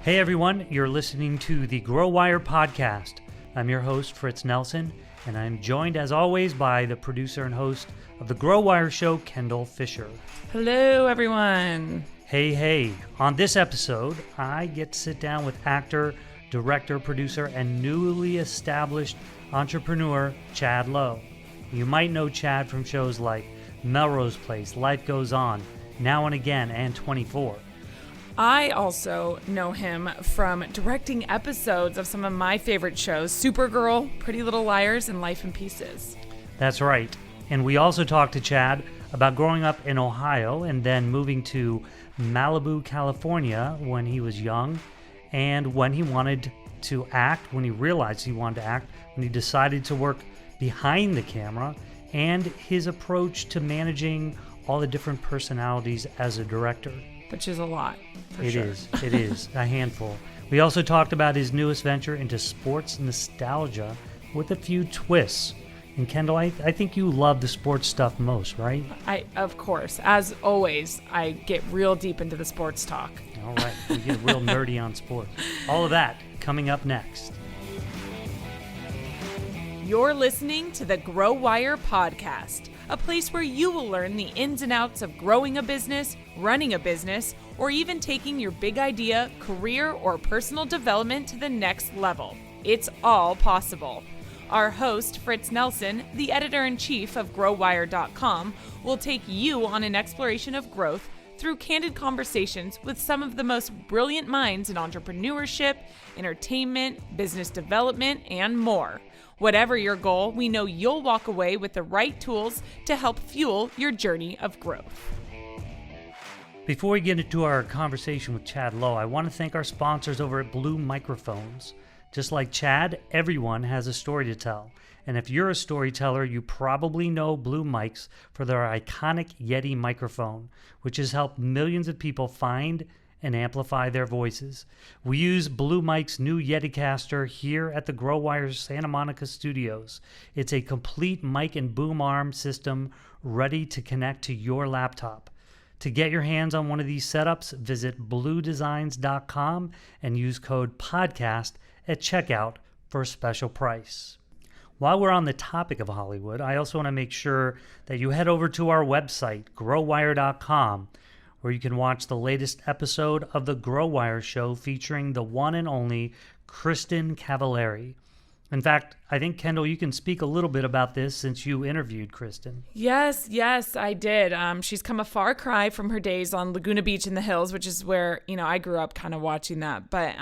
Hey everyone, you're listening to the Grow Wire podcast. I'm your host, Fritz Nelson, and I'm joined as always by the producer and host of the Grow Wire show, Kendall Fisher. Hello everyone. Hey. On this episode, I get to sit down with actor, director, producer, and newly established entrepreneur, Chad Lowe. You might know Chad from shows like Melrose Place, Life Goes On, Now and Again, and 24. I also know him from directing episodes of some of my favorite shows, Supergirl, Pretty Little Liars, and Life in Pieces. That's right. And we also talked to Chad about growing up in Ohio and then moving to Malibu, California when he was young, and when he wanted to act, when he realized he wanted to act, when he decided to work behind the camera, and his approach to managing all the different personalities as a director. Which is a lot, for It sure. It is, a handful. We also talked about his newest venture into sports nostalgia with a few twists. And Kendall, I think you love the sports stuff most, right? Of course. As always, I get real deep into the sports talk. All right, we get real nerdy on sports. All of that coming up next. You're listening to the Grow Wire podcast, a place where you will learn the ins and outs of growing a business, running a business, or even taking your big idea, career, or personal development to the next level. It's all possible. Our host, Fritz Nelson, the editor-in-chief of GrowWire.com, will take you on an exploration of growth through candid conversations with some of the most brilliant minds in entrepreneurship, entertainment, business development, and more. Whatever your goal, we know you'll walk away with the right tools to help fuel your journey of growth. Before we get into our conversation with Chad Lowe, I want to thank our sponsors over at Blue Microphones. Just like Chad, everyone has a story to tell. And if you're a storyteller, you probably know Blue Mics for their iconic Yeti microphone, which has helped millions of people find and amplify their voices. We use Blue Mic's new Yeticaster here at the Grow Wire Santa Monica studios. It's a complete mic and boom arm system ready to connect to your laptop. To get your hands on one of these setups, visit bluedesigns.com and use code PODCAST at checkout for a special price. While we're on the topic of Hollywood, I also want to make sure that you head over to our website, growwire.com, where you can watch the latest episode of The Grow Wire Show featuring the one and only Kristen Cavallari. In fact, I think, Kendall, you can speak a little bit about this since you interviewed Kristen. Yes, I did. She's come a far cry from her days on Laguna Beach in the hills, which is where, I grew up kind of watching that. But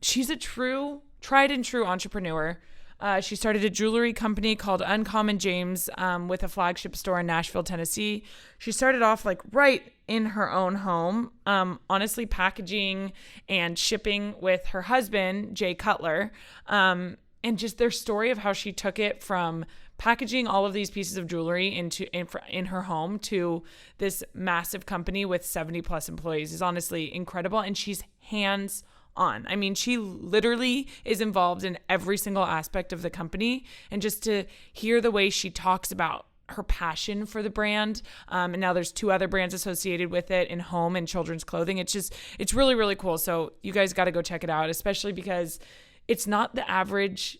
she's a tried and true entrepreneur. She started a jewelry company called Uncommon James with a flagship store in Nashville, Tennessee. She started off right in her own home, honestly packaging and shipping with her husband, Jay Cutler. And just their story of how she took it from packaging all of these pieces of jewelry in her home to this massive company with 70 plus employees is honestly incredible. And she's hands on. I mean, she literally is involved in every single aspect of the company. And just to hear the way she talks about her passion for the brand, and now there's 2 other brands associated with it in home and children's clothing. It's really, really cool. So you guys got to go check it out, especially because it's not the average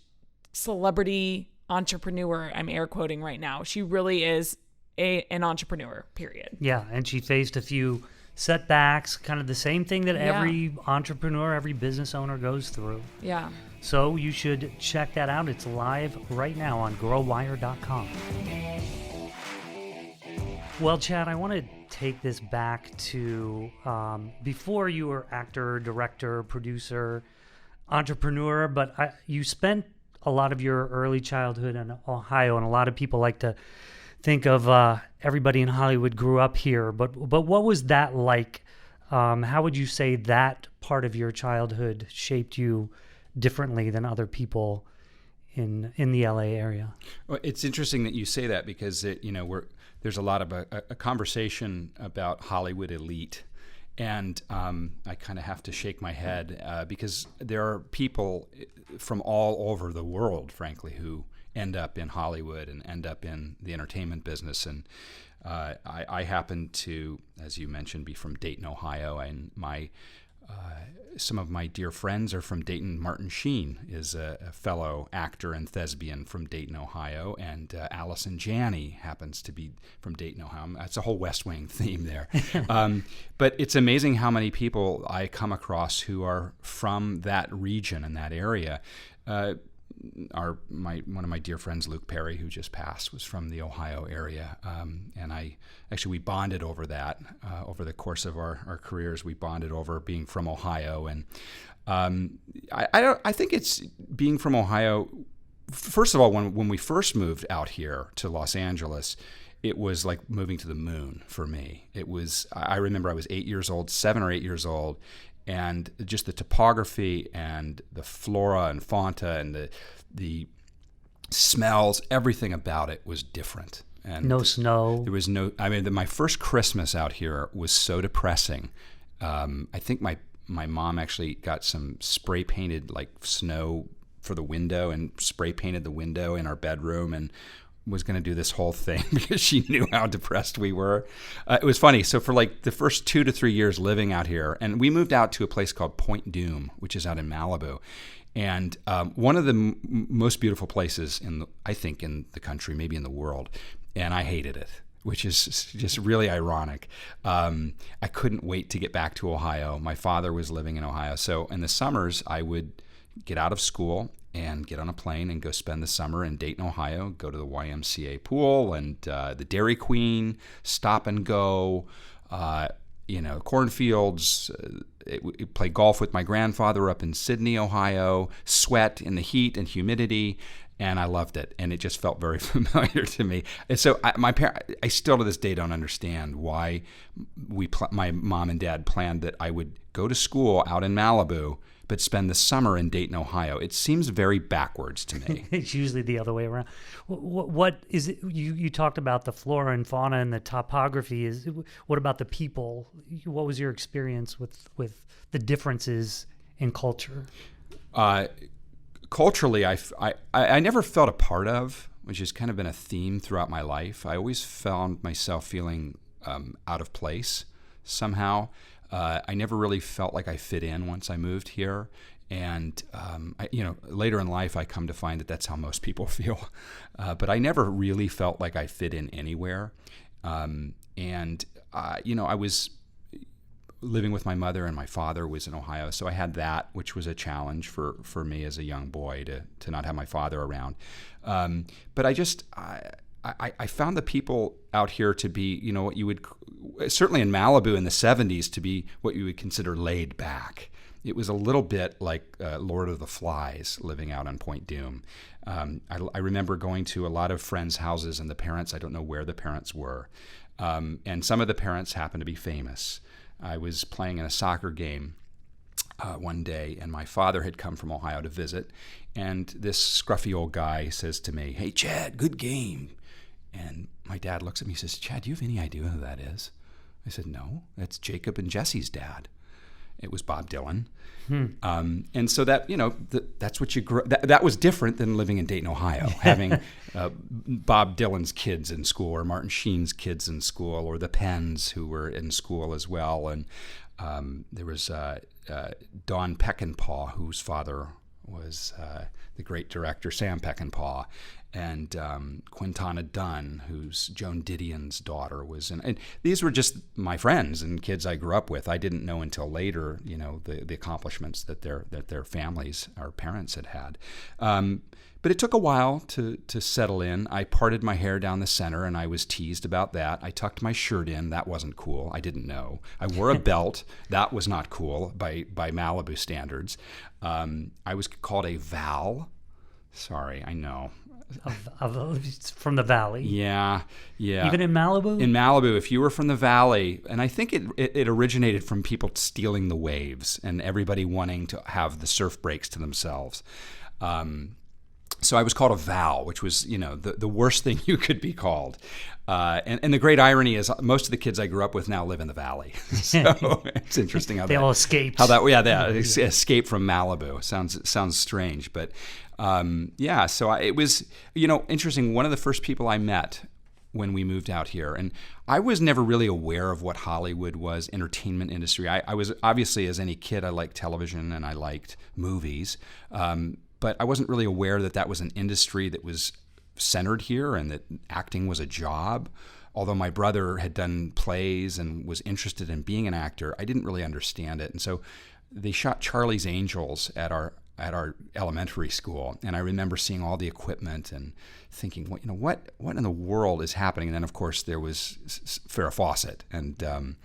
celebrity entrepreneur I'm air quoting right now. She really is an entrepreneur, period. Yeah, and she faced a few setbacks, kind of the same thing that every entrepreneur, every business owner goes through. Yeah. So you should check that out. It's live right now on growwire.com. Well, Chad, I want to take this back to before you were actor, director, producer, entrepreneur, but you spent a lot of your early childhood in Ohio, and a lot of people like to think of everybody in Hollywood grew up here, but what was that like? How would you say that part of your childhood shaped you differently than other people in the LA area? Well, it's interesting that you say that because there's a lot of a conversation about Hollywood elite. And I kind of have to shake my head because there are people from all over the world, frankly, who end up in Hollywood and end up in the entertainment business. And I happen to, as you mentioned, be from Dayton, Ohio, and my some of my dear friends are from Dayton. Martin Sheen is a fellow actor and thespian from Dayton, Ohio, and Allison Janney happens to be from Dayton, Ohio. That's a whole West Wing theme there. But it's amazing how many people I come across who are from that region and that area. One of my dear friends, Luke Perry, who just passed, was from the Ohio area, and we bonded over that over the course of our careers. We bonded over being from Ohio, and I think it's being from Ohio. First of all, when we first moved out here to Los Angeles, it was like moving to the moon for me. I remember I was 7 or 8 years old. And just the topography and the flora and fauna and the smells, everything about it was different. And no snow. There was no. I mean, my first Christmas out here was so depressing. I think my mom actually got some spray painted like snow for the window and spray painted the window in our bedroom and was going to do this whole thing because she knew how depressed we were. It was funny. So for like the first 2 to 3 years living out here, and we moved out to a place called Point Dume, which is out in Malibu. And one of the most beautiful places I think in the country, maybe in the world. And I hated it, which is just really ironic. I couldn't wait to get back to Ohio. My father was living in Ohio. So in the summers, I would get out of school and get on a plane and go spend the summer in Dayton, Ohio, go to the YMCA pool and the Dairy Queen, stop and go, cornfields, play golf with my grandfather up in Sydney, Ohio, sweat in the heat and humidity, and I loved it, and it just felt very familiar to me. And so I still to this day don't understand why my mom and dad planned that I would go to school out in Malibu but spend the summer in Dayton, Ohio. It seems very backwards to me. It's usually the other way around. What is it? You talked about the flora and fauna and the topography. What about the people? What was your experience with the differences in culture? Culturally, I never felt a part of, which has kind of been a theme throughout my life. I always found myself feeling out of place somehow. I never really felt like I fit in once I moved here. And, later in life, I come to find that that's how most people feel. But I never really felt like I fit in anywhere. I was living with my mother, and my father was in Ohio. So I had that, which was a challenge for me as a young boy to not have my father around. But I found the people out here to be, what you would, certainly in Malibu in the 70s, to be what you would consider laid back. It was a little bit like Lord of the Flies living out on Point Dume. I remember going to a lot of friends' houses, and the parents, I don't know where the parents were. And some of the parents happened to be famous. I was playing in a soccer game one day, and my father had come from Ohio to visit. And this scruffy old guy says to me, "Hey, Chad, good game." And my dad looks at me and says, "Chad, do you have any idea who that is?" I said, "No, that's Jacob and Jesse's dad." It was Bob Dylan. And so that, that's what you grew. That was different than living in Dayton, Ohio, having Bob Dylan's kids in school, or Martin Sheen's kids in school, or the Penns who were in school as well. And there was Don Peckinpah, whose father was the great director Sam Peckinpah, and Quintana Dunn, who's Joan Didion's daughter, was in. And these were just my friends and kids I grew up with. I didn't know until later, the accomplishments that their families, our parents, had. But it took a while to settle in. I parted my hair down the center, and I was teased about that. I tucked my shirt in. That wasn't cool. I didn't know. I wore a belt. That was not cool by Malibu standards. I was called a Val. Sorry, I know. From the Valley. Yeah. Even in Malibu? In Malibu, if you were from the Valley, and I think it originated from people stealing the waves and everybody wanting to have the surf breaks to themselves. So I was called a Val, which was, the worst thing you could be called. And the great irony is most of the kids I grew up with now live in the Valley. So it's interesting how they all escaped. They escaped from Malibu. Sounds strange, but it was, interesting. One of the first people I met when we moved out here. And I was never really aware of what Hollywood was, entertainment industry. I was obviously, as any kid, I liked television and I liked movies. But I wasn't really aware that that was an industry that was centered here and that acting was a job. Although my brother had done plays and was interested in being an actor, I didn't really understand it. And so they shot Charlie's Angels at our elementary school, and I remember seeing all the equipment and thinking, what in the world is happening? And then, of course, there was Farrah Fawcett, and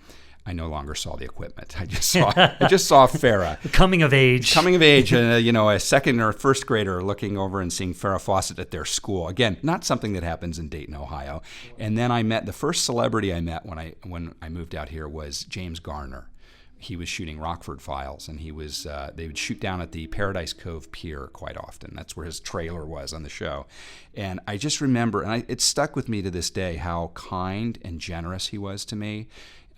I no longer saw the equipment. I just saw Farrah coming of age, and a second or first grader looking over and seeing Farrah Fawcett at their school. Again, not something that happens in Dayton, Ohio. And then the first celebrity I met when I moved out here was James Garner. He was shooting Rockford Files, and they would shoot down at the Paradise Cove Pier quite often. That's where his trailer was on the show. And I just remember, and it stuck with me to this day, how kind and generous he was to me.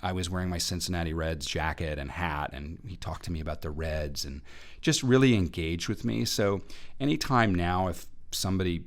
I was wearing my Cincinnati Reds jacket and hat, and he talked to me about the Reds and just really engaged with me. So anytime now, if somebody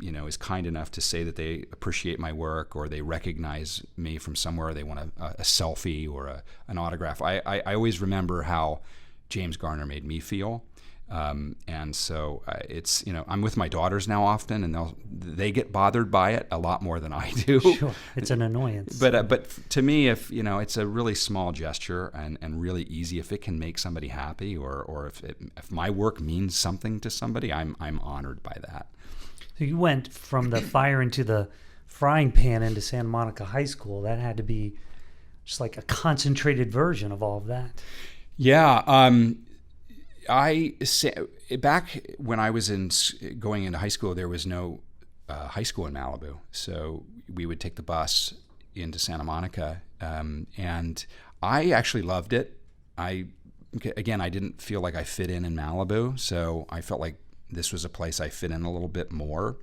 is kind enough to say that they appreciate my work or they recognize me from somewhere, they want a selfie or an autograph, I always remember how James Garner made me feel. And so it's, I'm with my daughters now often, and they get bothered by it a lot more than I do. Sure, it's an annoyance. But to me, if it's a really small gesture and really easy, if it can make somebody happy, or if my work means something to somebody, I'm honored by that. So you went from the fire into the frying pan into Santa Monica High School. That had to be just like a concentrated version of all of that. Yeah. Back when I was going into high school, there was no high school in Malibu. So we would take the bus into Santa Monica. And I actually loved it. I didn't feel like I fit in Malibu. So I felt like this was a place I fit in a little bit more.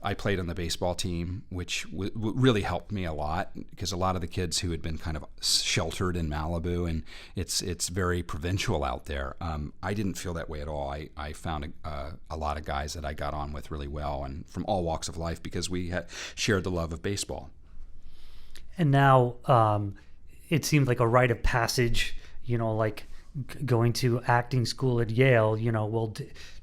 I played on the baseball team, which really helped me a lot, because a lot of the kids who had been kind of sheltered in Malibu, and it's very provincial out there. I didn't feel that way at all. I found a lot of guys that I got on with really well, and from all walks of life, because we had shared the love of baseball. And now it seemed like a rite of passage, like going to acting school at Yale.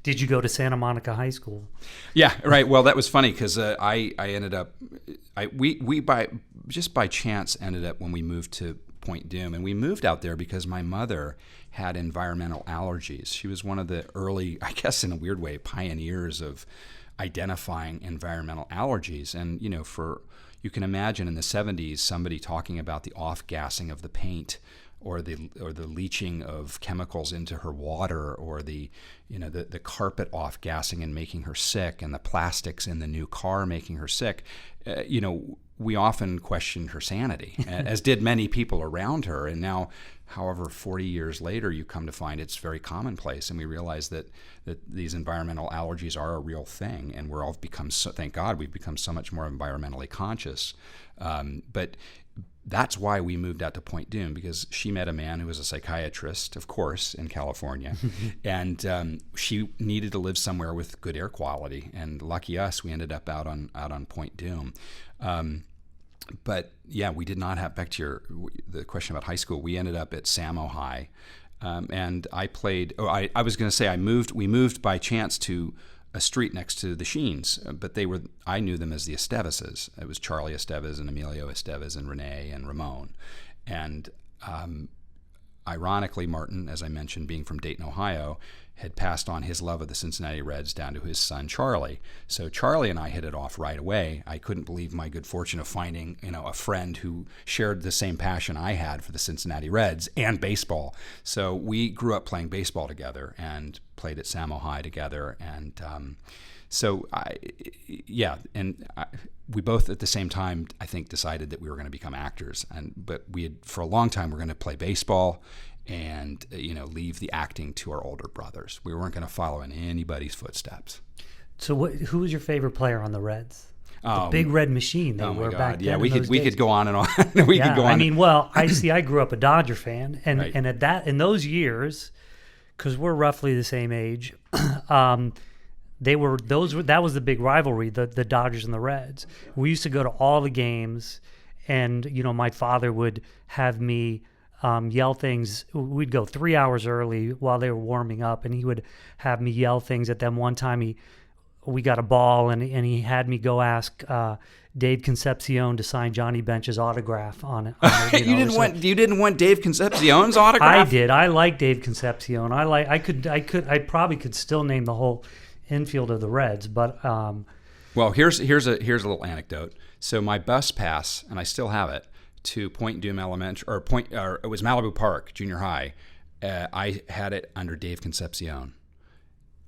Did you go to Santa Monica High School? Yeah, right. Well, that was funny because I ended up, we by chance ended up when we moved to Point Dume, and we moved out there because my mother had environmental allergies. She was one of the early, I guess in a weird way, pioneers of identifying environmental allergies. And you can imagine in the 70s somebody talking about the off-gassing of the paint, or the leaching of chemicals into her water, or the carpet off gassing and making her sick, and the plastics in the new car making her sick. We often questioned her sanity, as did many people around her. And now, however, 40 years later, you come to find it's very commonplace, and we realize that these environmental allergies are a real thing, and we're all thank God, we've become so much more environmentally conscious. But that's why we moved out to Point Dume, because she met a man who was a psychiatrist, of course, in California, and she needed to live somewhere with good air quality. And lucky us, we ended up out on Point Dume. But yeah, we did not have, back to the question about high school, we ended up at Samo High, and I played. I was going to say we moved by chance to a street next to the Sheens, but I knew them as the Esteveses. It was Charlie Estevez and Emilio Estevez and Renee and Ramon. And ironically, Martin, as I mentioned, being from Dayton, Ohio, had passed on his love of the Cincinnati Reds down to his son, Charlie. So Charlie and I hit it off right away. I couldn't believe my good fortune of finding, a friend who shared the same passion I had for the Cincinnati Reds and baseball. So we grew up playing baseball together and played at Samo High together. And we both at the same time, I think, decided that we were going to become actors. But we had, for a long time, we're going to play baseball and leave the acting to our older brothers. We weren't going to follow in anybody's footsteps. So who was your favorite player on the Reds? The big red machine they were back then. Yeah, we could go on and on. Could go on. I grew up a Dodger fan, and right. And in those years, because we're roughly the same age, that was the big rivalry, the Dodgers and the Reds. We used to go to all the games, and my father would have me yell things. We'd go 3 hours early while they were warming up, and he would have me yell things at them. One time we got a ball, and he had me go ask Dave Concepcion to sign Johnny Bench's autograph on it. You didn't want Dave Concepcion's autograph? I did. I like Dave Concepcion. I probably could still name the whole infield of the Reds, but well, here's a little anecdote. So my bus pass, and I still have it, to Point Dume Elementary, or it was Malibu Park Junior High. I had it under Dave Concepcion.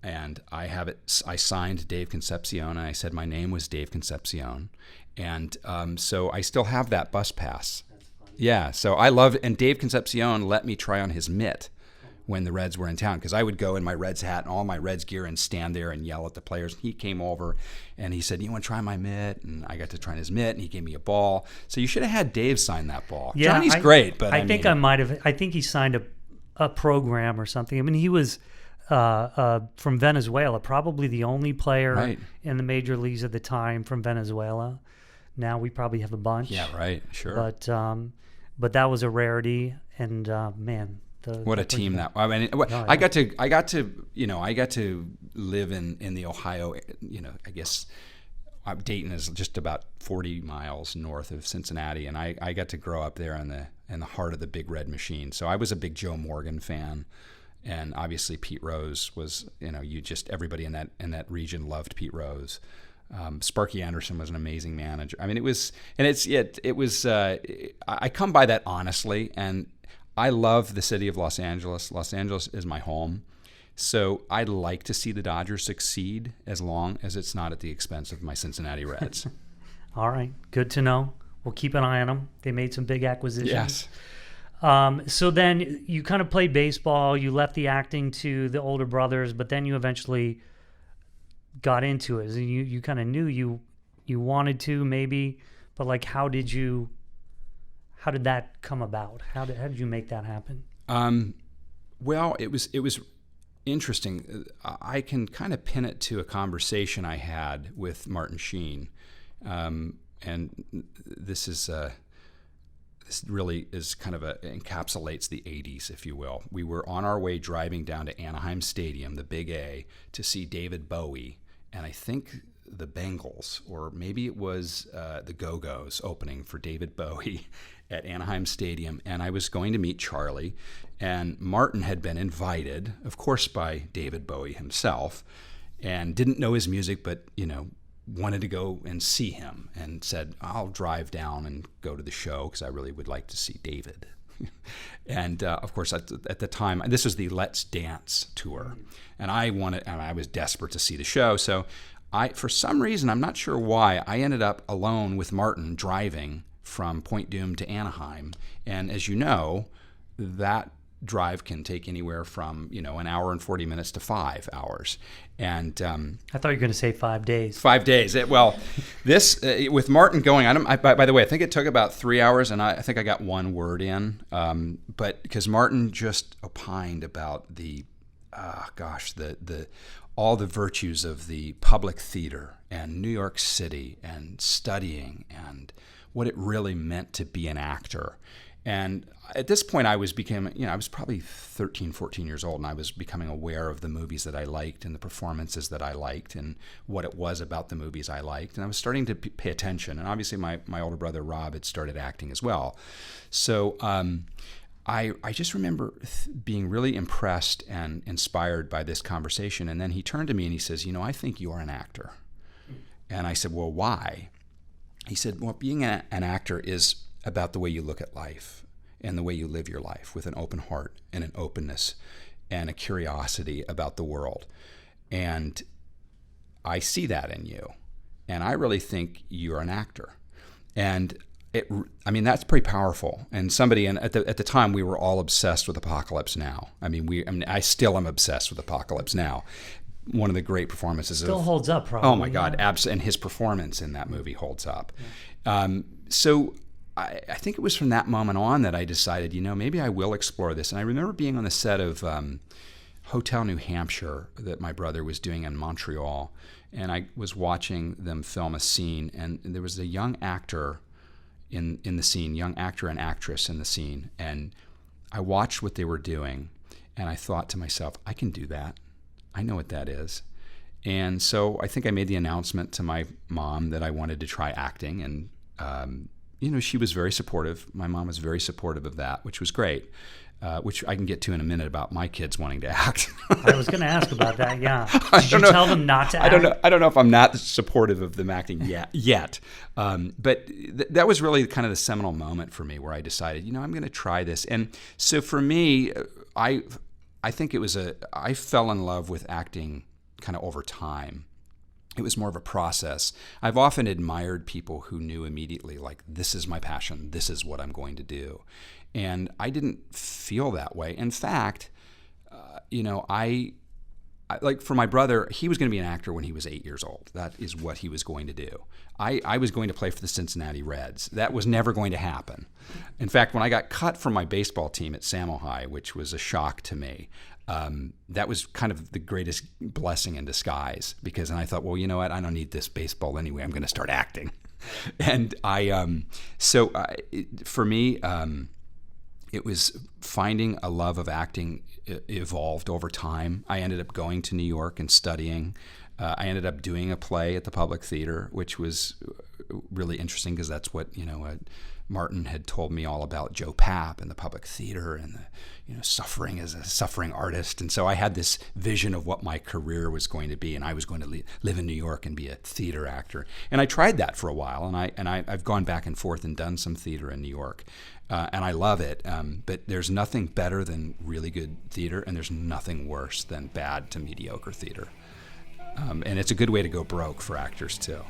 And I have it. I signed Dave Concepcion, and I said my name was Dave Concepcion, and so I still have that bus pass. That's funny. Yeah, so I love, and Dave Concepcion let me try on his mitt when the Reds were in town, because I would go in my Reds hat and all my Reds gear and stand there and yell at the players. He came over and he said, "You want to try my mitt?" And I got to try on his mitt, and he gave me a ball. So you should have had Dave sign that ball. Yeah, Johnny's great, but I think I might have. I think he signed a program or something. I mean, he was. From Venezuela, probably the only player in the major leagues at the time from Venezuela. Now we probably have a bunch. Yeah, right, sure. But that was a rarity, and man, what a team that! I mean, I got to live in the Ohio. I guess Dayton is just about 40 miles north of Cincinnati, and I got to grow up there in the heart of the Big Red Machine. So I was a big Joe Morgan fan. And obviously Pete Rose was, everybody in that region loved Pete Rose. Sparky Anderson was an amazing manager. I mean, I come by that honestly, and I love the city of Los Angeles. Los Angeles is my home. So I'd like to see the Dodgers succeed as long as it's not at the expense of my Cincinnati Reds. All right. Good to know. We'll keep an eye on them. They made some big acquisitions. Yes. So then you kind of played baseball, you left the acting to the older brothers, but then you eventually got into it. You kind of knew you wanted to maybe, but like how did that come about? How did you make that happen? Well, it was interesting. I can kind of pin it to a conversation I had with Martin Sheen. And this really is kind of encapsulates the 80s, if you will. We were on our way driving down to Anaheim Stadium, the Big A, to see David Bowie, and I think the Bengals, or maybe it was the Go-Go's opening for David Bowie at Anaheim Stadium, and I was going to meet Charlie, and Martin had been invited, of course, by David Bowie himself, and didn't know his music, but, wanted to go and see him, and said, "I'll drive down and go to the show because I really would like to see David." And of course, at the time, this was the Let's Dance tour, and I was desperate to see the show. So for some reason, I'm not sure why, I ended up alone with Martin driving from Point Dume to Anaheim. And as you know, that drive can take anywhere from an hour and 40 minutes to 5 hours. And I thought you were going to say 5 days. 5 days. This with Martin going, by the way, I think it took about 3 hours, and I think I got one word in. But because Martin just opined about all the virtues of the public theater and New York City and studying and what it really meant to be an actor. And at this point, I was probably 13, 14 years old, and I was becoming aware of the movies that I liked and the performances that I liked and what it was about the movies I liked. And I was starting to pay attention. And obviously, my older brother, Rob, had started acting as well. So I just remember being really impressed and inspired by this conversation. And then he turned to me and he says, "I think you are an actor." And I said, "Well, why?" He said, "Well, being an actor is about the way you look at life and the way you live your life, with an open heart and an openness and a curiosity about the world. And I see that in you. And I really think you're an actor." And that's pretty powerful. And at the time, we were all obsessed with Apocalypse Now. I still am obsessed with Apocalypse Now. One of the great performances. Still holds up, probably. Oh my God, and his performance in that movie holds up. Yeah. So I think it was from that moment on that I decided, maybe I will explore this. And I remember being on the set of Hotel New Hampshire that my brother was doing in Montreal, and I was watching them film a scene, and there was a young actor in the scene, young actor and actress in the scene, and I watched what they were doing, and I thought to myself, I can do that. I know what that is. And so I think I made the announcement to my mom that I wanted to try acting, and she was very supportive. My mom was very supportive of that, which was great. Which I can get to in a minute about my kids wanting to act. I was going to ask about that. Yeah, did you tell them not to act? I don't know if I'm not supportive of them acting yet. But that was really kind of the seminal moment for me where I decided, I'm going to try this. And so for me, I think I fell in love with acting kind of over time. It was more of a process. I've often admired people who knew immediately, like, this is my passion, this is what I'm going to do. And I didn't feel that way. In fact, I like for my brother, he was going to be an actor when he was 8 years old. That is what he was going to do. I was going to play for the Cincinnati Reds. That was never going to happen. In fact, when I got cut from my baseball team at Samo High, which was a shock to me, that was kind of the greatest blessing in disguise, because then I thought, well, you know what? I don't need this baseball anyway. I'm going to start acting. And for me, it was finding a love of acting evolved over time. I ended up going to New York and studying. I ended up doing a play at the Public Theater, which was really interesting because that's what, Martin had told me all about Joe Papp and the Public Theater and suffering as a suffering artist. And so I had this vision of what my career was going to be, and I was going to live in New York and be a theater actor. And I tried that for a while, and I've gone back and forth and done some theater in New York. And I love it, but there's nothing better than really good theater, and there's nothing worse than bad to mediocre theater. And it's a good way to go broke for actors, too.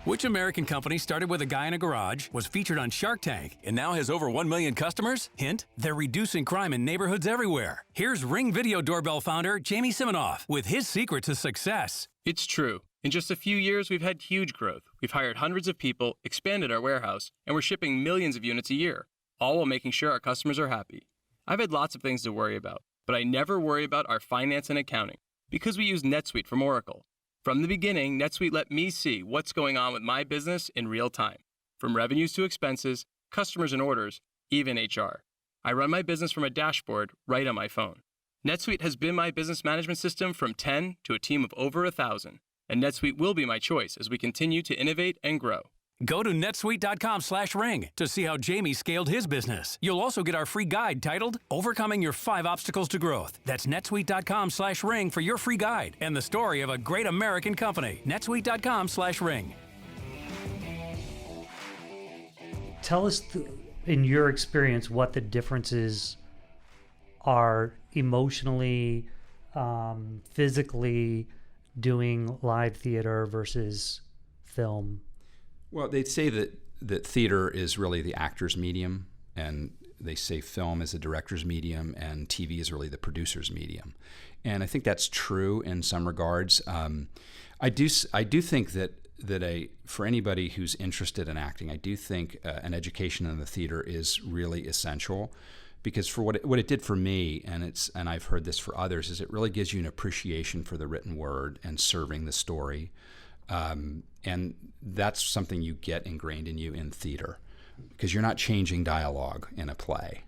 Which American company started with a guy in a garage, was featured on Shark Tank, and now has over 1 million customers? Hint, they're reducing crime in neighborhoods everywhere. Here's Ring Video Doorbell founder Jamie Siminoff with his secret to success. It's true. In just a few years, we've had huge growth. We've hired hundreds of people, expanded our warehouse, and we're shipping millions of units a year, all while making sure our customers are happy. I've had lots of things to worry about, but I never worry about our finance and accounting because we use NetSuite from Oracle. From the beginning, NetSuite let me see what's going on with my business in real time, from revenues to expenses, customers and orders, even HR. I run my business from a dashboard right on my phone. NetSuite has been my business management system from 10 to a team of over 1,000, and NetSuite will be my choice as we continue to innovate and grow. Go to netsuite.com/ring to see how Jamie scaled his business. You'll also get our free guide titled Overcoming Your 5 Obstacles to Growth. That's netsuite.com/ring for your free guide and the story of a great American company. netsuite.com/ring. Tell us, in your experience, what the differences are emotionally, physically, doing live theater versus film. Well, they say that theater is really the actor's medium, and they say film is the director's medium, and TV is really the producer's medium. And I think that's true in some regards. I do think that for anybody who's interested in acting, I do think an education in the theater is really essential, because for what it did for me, and I've heard this for others, is it really gives you an appreciation for the written word and serving the story. And that's something you get ingrained in you in theater, because you're not changing dialogue in a play.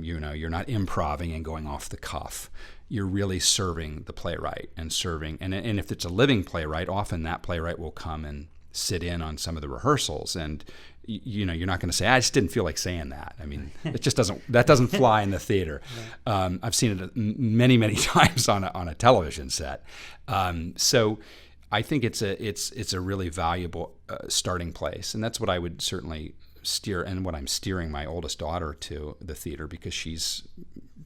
You're not improvising and going off the cuff. You're really serving the playwright and serving. And if it's a living playwright, often that playwright will come and sit in on some of the rehearsals. And you're not going to say, I just didn't feel like saying that. I mean, it just doesn't fly in the theater. I've seen it many, many times on a television set. So I think it's a really valuable starting place, and that's what I would certainly steer, and what I'm steering my oldest daughter to the theater, because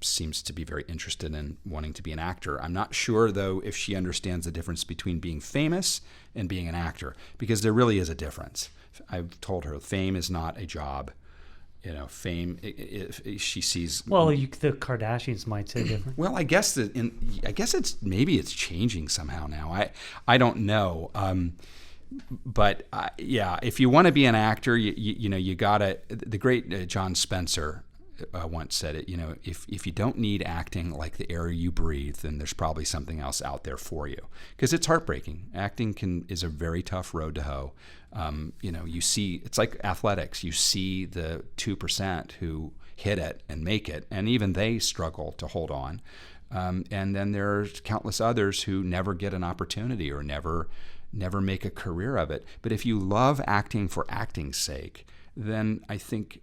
seems to be very interested in wanting to be an actor. I'm not sure though if she understands the difference between being famous and being an actor, because there really is a difference. I've told her fame is not a job. Fame. She sees. Well, the Kardashians might say different. Well, I guess it's changing somehow now. I don't know. But if you want to be an actor, you gotta. The great John Spencer once said it, if you don't need acting like the air you breathe, then there's probably something else out there for you. Because it's heartbreaking. Acting is a very tough road to hoe. You see, it's like athletics. You see the 2% who hit it and make it, and even they struggle to hold on. And then there's countless others who never get an opportunity or never make a career of it. But if you love acting for acting's sake, then I think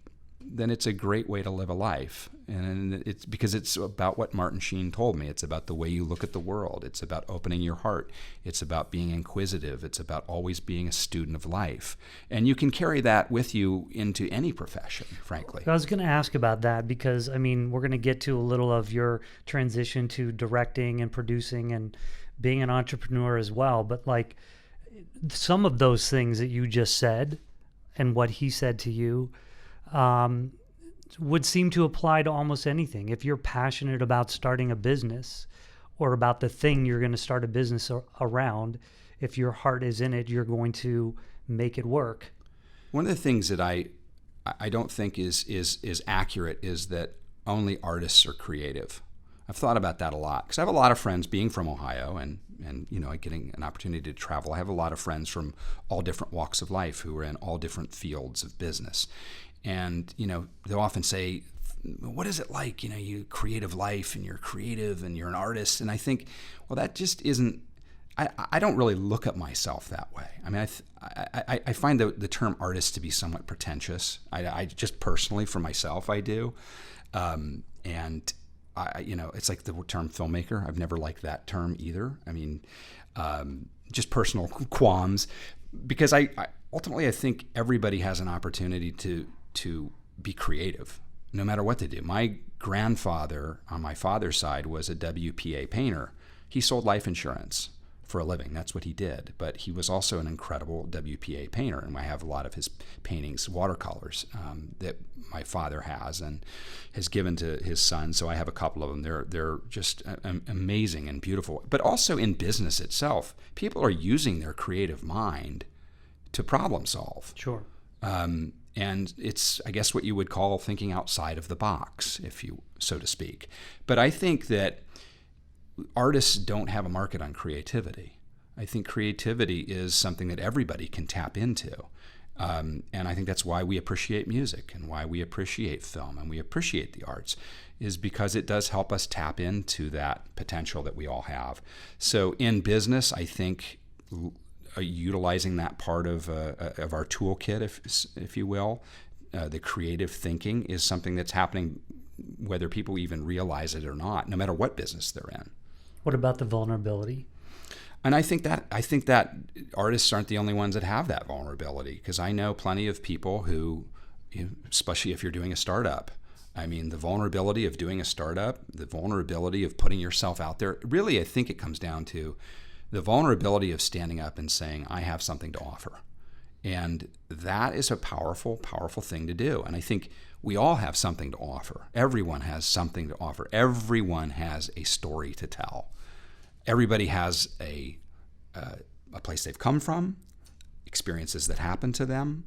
it's a great way to live a life. And it's because it's about what Martin Sheen told me. It's about the way you look at the world. It's about opening your heart. It's about being inquisitive. It's about always being a student of life. And you can carry that with you into any profession, frankly. I was going to ask about that because, we're going to get to a little of your transition to directing and producing and being an entrepreneur as well. But like some of those things that you just said and what he said to you, would seem to apply to almost anything. If you're passionate about starting a business or about the thing you're going to start a business around, if your heart is in it, you're going to make it work. One of the things that I don't think is accurate is that only artists are creative. I've thought about that a lot because I have a lot of friends being from Ohio and getting an opportunity to travel. I have a lot of friends from all different walks of life who are in all different fields of business. And, they'll often say, what is it like? You creative life and you're creative and you're an artist. And I think, well, that just isn't, I don't really look at myself that way. I find the term artist to be somewhat pretentious. I just personally for myself, I do. And it's like the term filmmaker. I've never liked that term either. Just personal qualms because I ultimately think everybody has an opportunity to be creative, no matter what they do. My grandfather on my father's side was a WPA painter. He sold life insurance for a living. That's what he did. But he was also an incredible WPA painter, and I have a lot of his paintings, watercolors, that my father has and has given to his son. So I have a couple of them. They're just amazing and beautiful. But also in business itself, people are using their creative mind to problem solve. Sure. And it's, I guess, what you would call thinking outside of the box, so to speak. But I think that artists don't have a market on creativity. I think creativity is something that everybody can tap into. And I think that's why we appreciate music and why we appreciate film and we appreciate the arts, is because it does help us tap into that potential that we all have. So in business, I think utilizing that part of our toolkit, if you will, the creative thinking is something that's happening whether people even realize it or not, no matter what business they're in. What about the vulnerability? And I think that artists aren't the only ones that have that vulnerability, because I know plenty of people who, especially if you're doing a startup, the vulnerability of doing a startup, the vulnerability of putting yourself out there, really I think it comes down to the vulnerability of standing up and saying, I have something to offer. And that is a powerful, powerful thing to do. And I think we all have something to offer. Everyone has something to offer. Everyone has a story to tell. Everybody has a place they've come from, experiences that happened to them,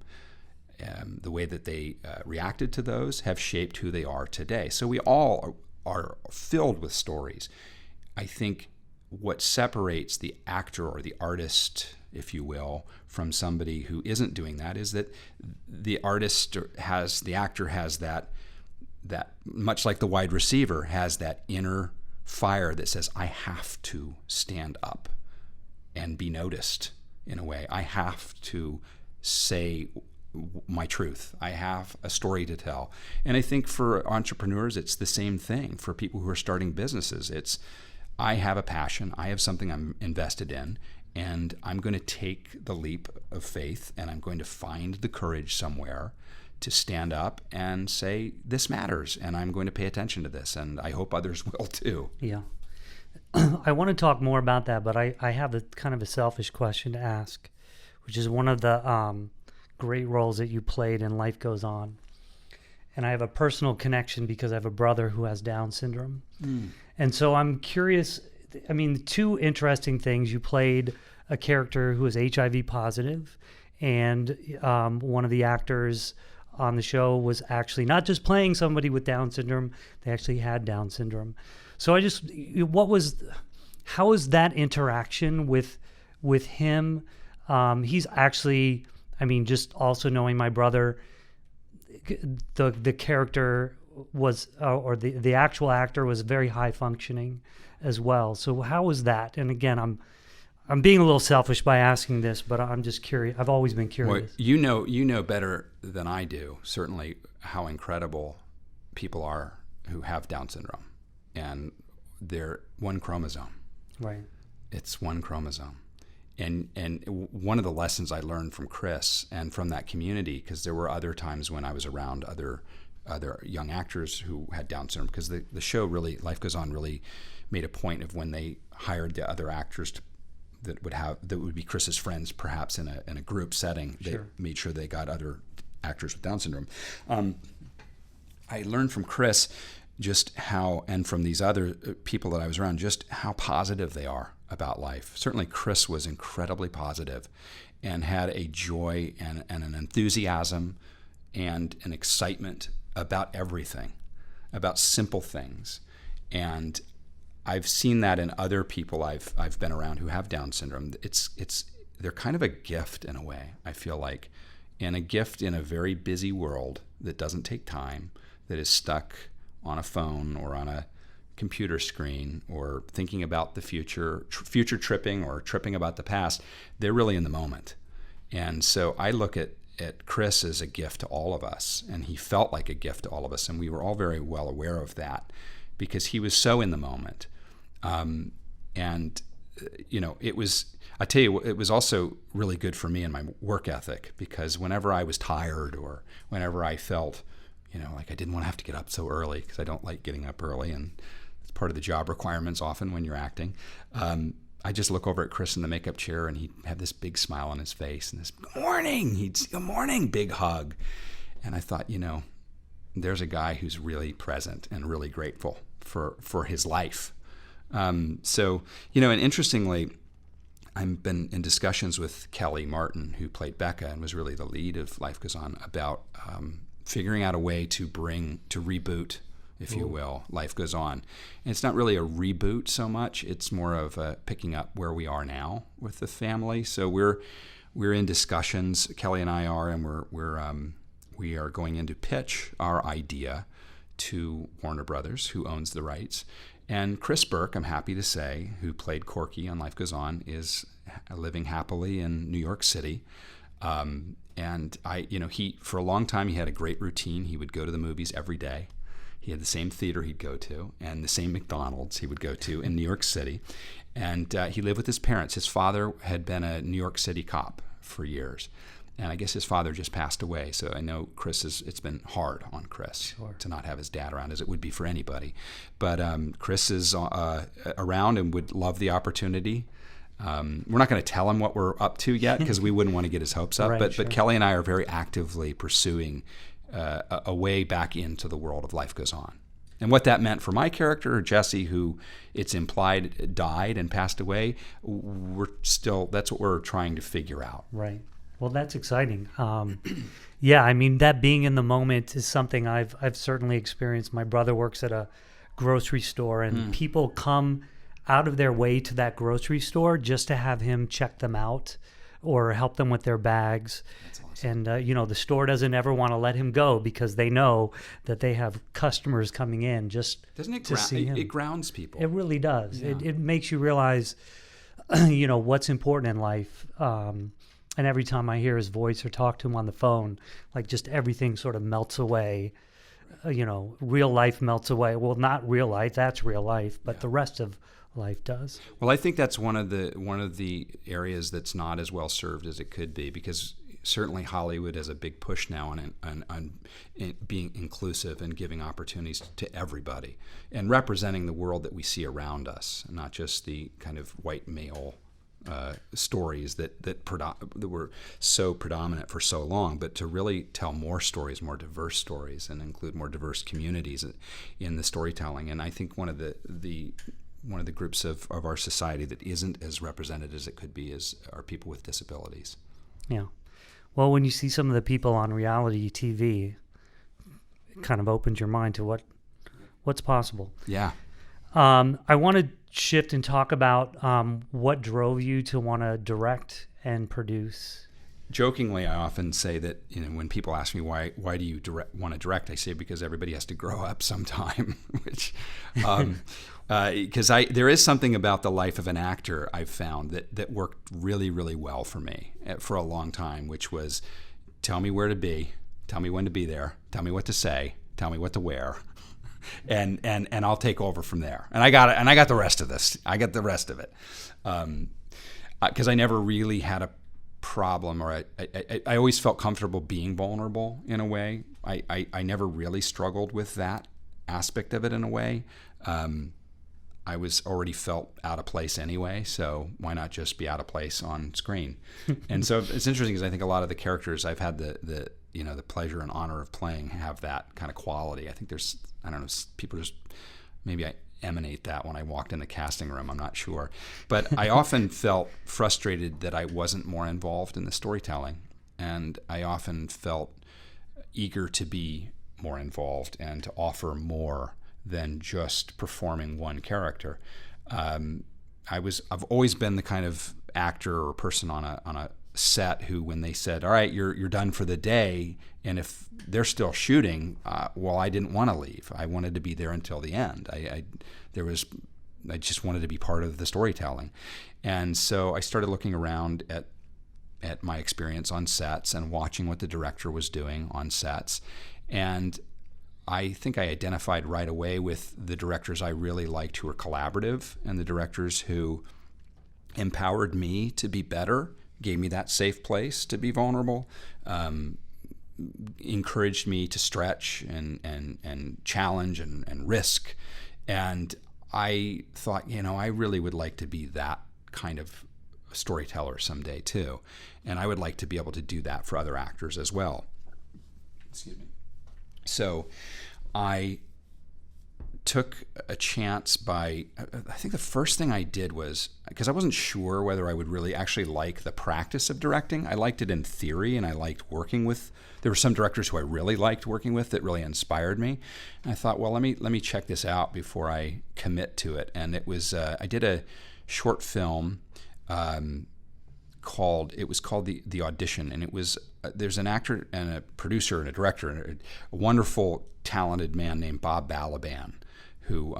the way that they reacted to those have shaped who they are today. So we all are filled with stories. I think what separates the actor or the artist, if you will, from somebody who isn't doing that is that the actor has that much like the wide receiver has that inner fire that says, I have to stand up and be noticed in a way. I have to say my truth. I have a story to tell. And I think for entrepreneurs, it's the same thing. For people who are starting businesses, it's, I have a passion, I have something I'm invested in, and I'm going to take the leap of faith and I'm going to find the courage somewhere to stand up and say, this matters, and I'm going to pay attention to this, and I hope others will too. Yeah. I want to talk more about that, but I have a kind of a selfish question to ask, which is one of the great roles that you played in Life Goes On. And I have a personal connection because I have a brother who has Down syndrome. And so I'm curious, two interesting things. You played a character who is HIV positive, and one of the actors on the show was actually not just playing somebody with Down syndrome; they actually had Down syndrome. So how was that interaction with him? He's actually, I mean, just also knowing my brother, the character was, or the actual actor was very high functioning as well. So how was that? And again, I'm being a little selfish by asking this, but I'm just curious. I've always been curious. Well, you know better than I do, certainly, how incredible people are who have Down syndrome. And they're one chromosome. Right. It's one chromosome. And one of the lessons I learned from Chris and from that community, because there were other times when I was around other young actors who had Down syndrome, because the show really, Life Goes On, really made a point of when they hired the other actors that would be Chris's friends, perhaps in a group setting. They made sure they got other actors with Down syndrome. I learned from Chris just how, and from these other people that I was around, just how positive they are about life. Certainly Chris was incredibly positive and had a joy and an enthusiasm and an excitement about everything, about simple things. And I've seen that in other people I've been around who have Down syndrome. They're kind of a gift in a way, I feel like, and a gift in a very busy world that doesn't take time, that is stuck on a phone or on a computer screen or thinking about the future tripping or tripping about the past. They're really in the moment. And so I look at Chris as a gift to all of us, and he felt like a gift to all of us, and we were all very well aware of that because he was so in the moment. It was also really good for me in my work ethic, because whenever I was tired or whenever I felt, like I didn't want to have to get up so early, because I don't like getting up early, and it's part of the job requirements often when you're acting. I just look over at Chris in the makeup chair, and he'd have this big smile on his face and this, "Good morning," "Good morning," big hug. And I thought, there's a guy who's really present and really grateful for his life. And interestingly, I've been in discussions with Kelly Martin, who played Becca and was really the lead of Life Goes On, about figuring out a way to reboot, if you will, Life Goes On. And it's not really a reboot so much; it's more of a picking up where we are now with the family. So we're in discussions. Kelly and I are, and we are going in to pitch our idea to Warner Brothers, who owns the rights. And Chris Burke, I'm happy to say, who played Corky on Life Goes On, is living happily in New York City. And he, for a long time, he had a great routine. He would go to the movies every day. He had the same theater he'd go to and the same McDonald's he would go to in New York City. And he lived with his parents. His father had been a New York City cop for years. And I guess his father just passed away. So I know it's been hard on Chris to not have his dad around, as it would be for anybody. But Chris is around and would love the opportunity. We're not going to tell him what we're up to yet, because we wouldn't want to get his hopes up. Right, but Kelly and I are very actively pursuing a way back into the world of Life Goes On. And what that meant for my character, Jesse, who it's implied died and passed away, that's what we're trying to figure out. Right. Well, that's exciting. Yeah, I mean, that being in the moment is something I've certainly experienced. My brother works at a grocery store, and people come out of their way to that grocery store just to have him check them out or help them with their bags. That's awesome. And, the store doesn't ever want to let him go, because they know that they have customers coming in just to see him. It grounds people. It really does. Yeah. It makes you realize, what's important in life. And every time I hear his voice or talk to him on the phone, like, just everything sort of melts away. Real life melts away. Well, not real life, that's real life, but the rest of life does. Well, I think that's one of the areas that's not as well served as it could be, because certainly Hollywood has a big push now on being inclusive and giving opportunities to everybody and representing the world that we see around us, not just the kind of white male stories that were so predominant for so long, but to really tell more stories, more diverse stories, and include more diverse communities in the storytelling. And I think one of the groups of our society that isn't as represented as it could be are people with disabilities. Yeah. Well, when you see some of the people on reality TV, it kind of opens your mind to what's possible. Yeah. I want to shift and talk about what drove you to want to direct and produce. Jokingly, I often say that, when people ask me why do you want to direct, I say because everybody has to grow up sometime, which because there is something about the life of an actor I've found that worked really, really well for me for a long time, which was tell me where to be, tell me when to be there, tell me what to say, tell me what to wear, and I'll take over from there. And I got the rest of this. I got the rest of it, because I never really had a problem, or I always felt comfortable being vulnerable in a way. I never really struggled with that aspect of it in a way. I was already felt out of place anyway, so why not just be out of place on screen? And so it's interesting because I think a lot of the characters I've had the pleasure and honor of playing have that kind of quality. I think people just, maybe I emanate that when I walked in the casting room, I'm not sure. But I often felt frustrated that I wasn't more involved in the storytelling, and I often felt eager to be more involved and to offer more than just performing one character. I've always been the kind of actor or person on a set who, when they said, all right, you're done for the day, and if they're still shooting, I didn't want to leave. I wanted to be there until the end. I just wanted to be part of the storytelling. And so I started looking around at my experience on sets and watching what the director was doing on sets. And I think I identified right away with the directors I really liked who were collaborative, and the directors who empowered me to be better, gave me that safe place to be vulnerable, encouraged me to stretch and challenge and risk. And I thought, I really would like to be that kind of storyteller someday too. And I would like to be able to do that for other actors as well. Excuse me. So I took a chance I think the first thing I did was, because I wasn't sure whether I would really actually like the practice of directing. I liked it in theory, and I liked working with, there were some directors who I really liked working with that really inspired me. And I thought, well, let me check this out before I commit to it. And it was, I did a short film called The Audition, and it was, there's an actor and a producer and a director and a wonderful, talented man named Bob Balaban, who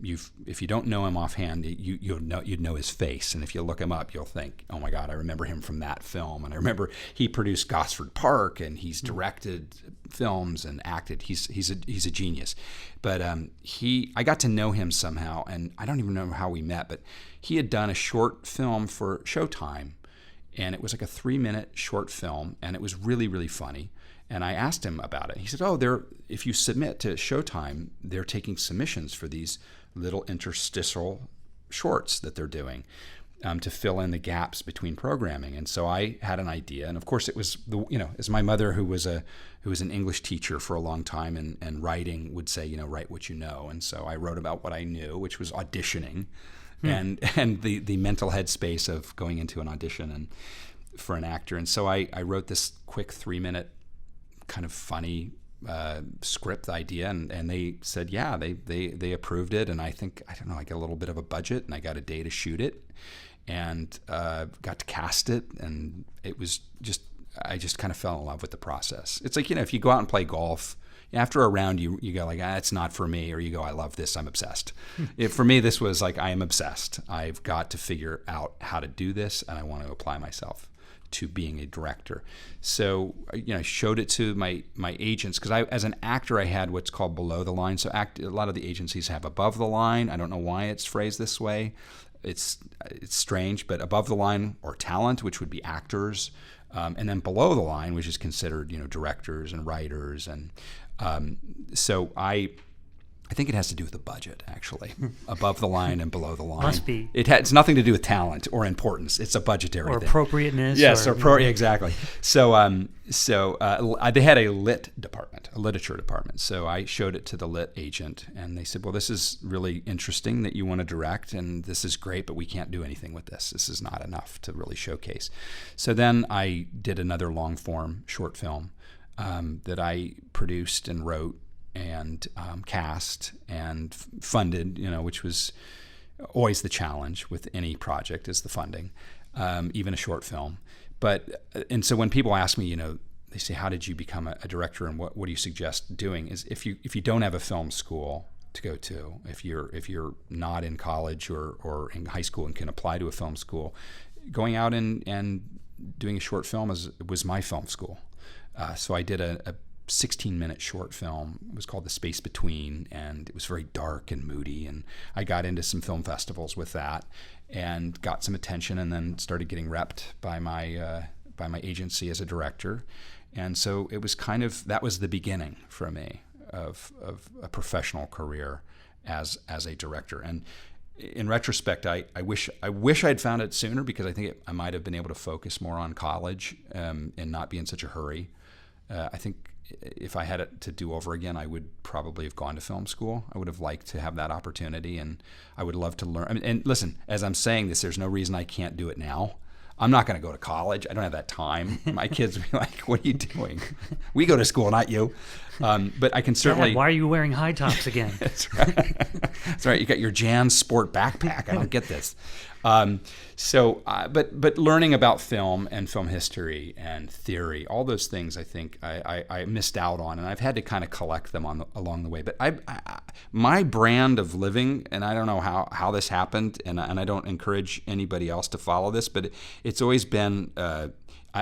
if you don't know him offhand, you'd know his face, and if you look him up, you'll think, oh my God, I remember him from that film. And I remember he produced Gosford Park, and he's directed films and acted. He's a genius. But I got to know him somehow, and I don't even know how we met, but he had done a short film for Showtime, and it was like a 3-minute short film, and it was really, really funny. And I asked him about it. He said, if you submit to Showtime, they're taking submissions for these little interstitial shorts that they're doing to fill in the gaps between programming. And so I had an idea. And of course it was, as my mother, who was an English teacher for a long time and writing, would say, write what you know. And so I wrote about what I knew, which was auditioning and the mental headspace of going into an audition and for an actor. And so I wrote this quick 3-minute kind of funny script idea, and they said, yeah, they approved it. And I got a little bit of a budget, and I got a day to shoot it, and got to cast it. And it was I just kind of fell in love with the process. It's like, if you go out and play golf, after a round you go like, it's not for me, or you go, I love this, I'm obsessed. For me, this was like, I am obsessed. I've got to figure out how to do this, and I want to apply myself to being a director. So I showed it to my agents, because as an actor I had what's called below the line. So a lot of the agencies have above the line. I don't know why it's phrased this way. It's strange, but above the line, or talent, which would be actors, and then below the line, which is considered directors and writers. And so I I think it has to do with the budget, actually, above the line and below the line. Must be. It's nothing to do with talent or importance. It's a budgetary Or thing. appropriateness. Yes, or, exactly. So they had a lit department, a literature department. So I showed it to the lit agent, and they said, well, this is really interesting that you want to direct, and this is great, but we can't do anything with this. This is not enough to really showcase. So then I did another long-form short film that I produced and wrote and cast and funded, which was always the challenge with any project is the funding, even a short film. And so when people ask me, they say, how did you become a director, and what do you suggest doing? Is if you don't have a film school to go to, if you're not in college or in high school and can apply to a film school, going out and doing a short film was my film school. So I did a 16-minute short film. It was called The Space Between, and it was very dark and moody, and I got into some film festivals with that and got some attention, and then started getting repped by my agency as a director. And so it was that was the beginning for me of a professional career as a director. And in retrospect, I wish I'd found it sooner, because I think I might have been able to focus more on college and not be in such a hurry. I think if I had it to do over again, I would probably have gone to film school. I would have liked to have that opportunity, and I would love to learn. And listen, as I'm saying this, there's no reason I can't do it now. I'm not going to go to college. I don't have that time. My kids will be like, what are you doing? We go to school, not you. But I can certainly... Dad, why are you wearing high tops again? That's right. That's right. You got your Jan Sport backpack. I don't get this. But learning about film and film history and theory, all those things, I think I missed out on, and I've had to kind of collect them along the way. But my brand of living, and I don't know how this happened, and I don't encourage anybody else to follow this, but it's always been.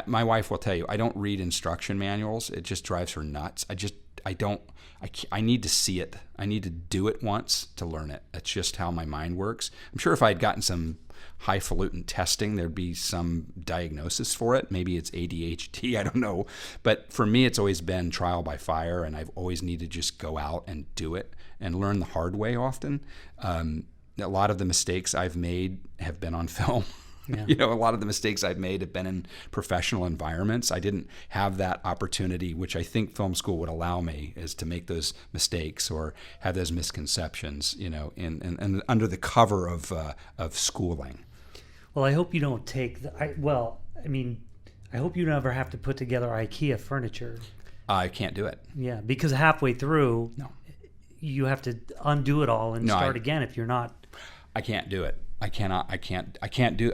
My wife will tell you, I don't read instruction manuals. It just drives her nuts. I need to see it. I need to do it once to learn it. That's just how my mind works. I'm sure if I had gotten some highfalutin testing, there'd be some diagnosis for it. Maybe it's ADHD, I don't know. But for me, it's always been trial by fire, and I've always needed to just go out and do it and learn the hard way often. A lot of the mistakes I've made have been on film. Yeah. A lot of the mistakes I've made have been in professional environments. I didn't have that opportunity, which I think film school would allow me, is to make those mistakes or have those misconceptions, in under the cover of schooling. Well, I hope you don't take I hope you never have to put together IKEA furniture. I can't do it. Yeah, because halfway through, you have to undo it all and start again if you're not. I can't do it. I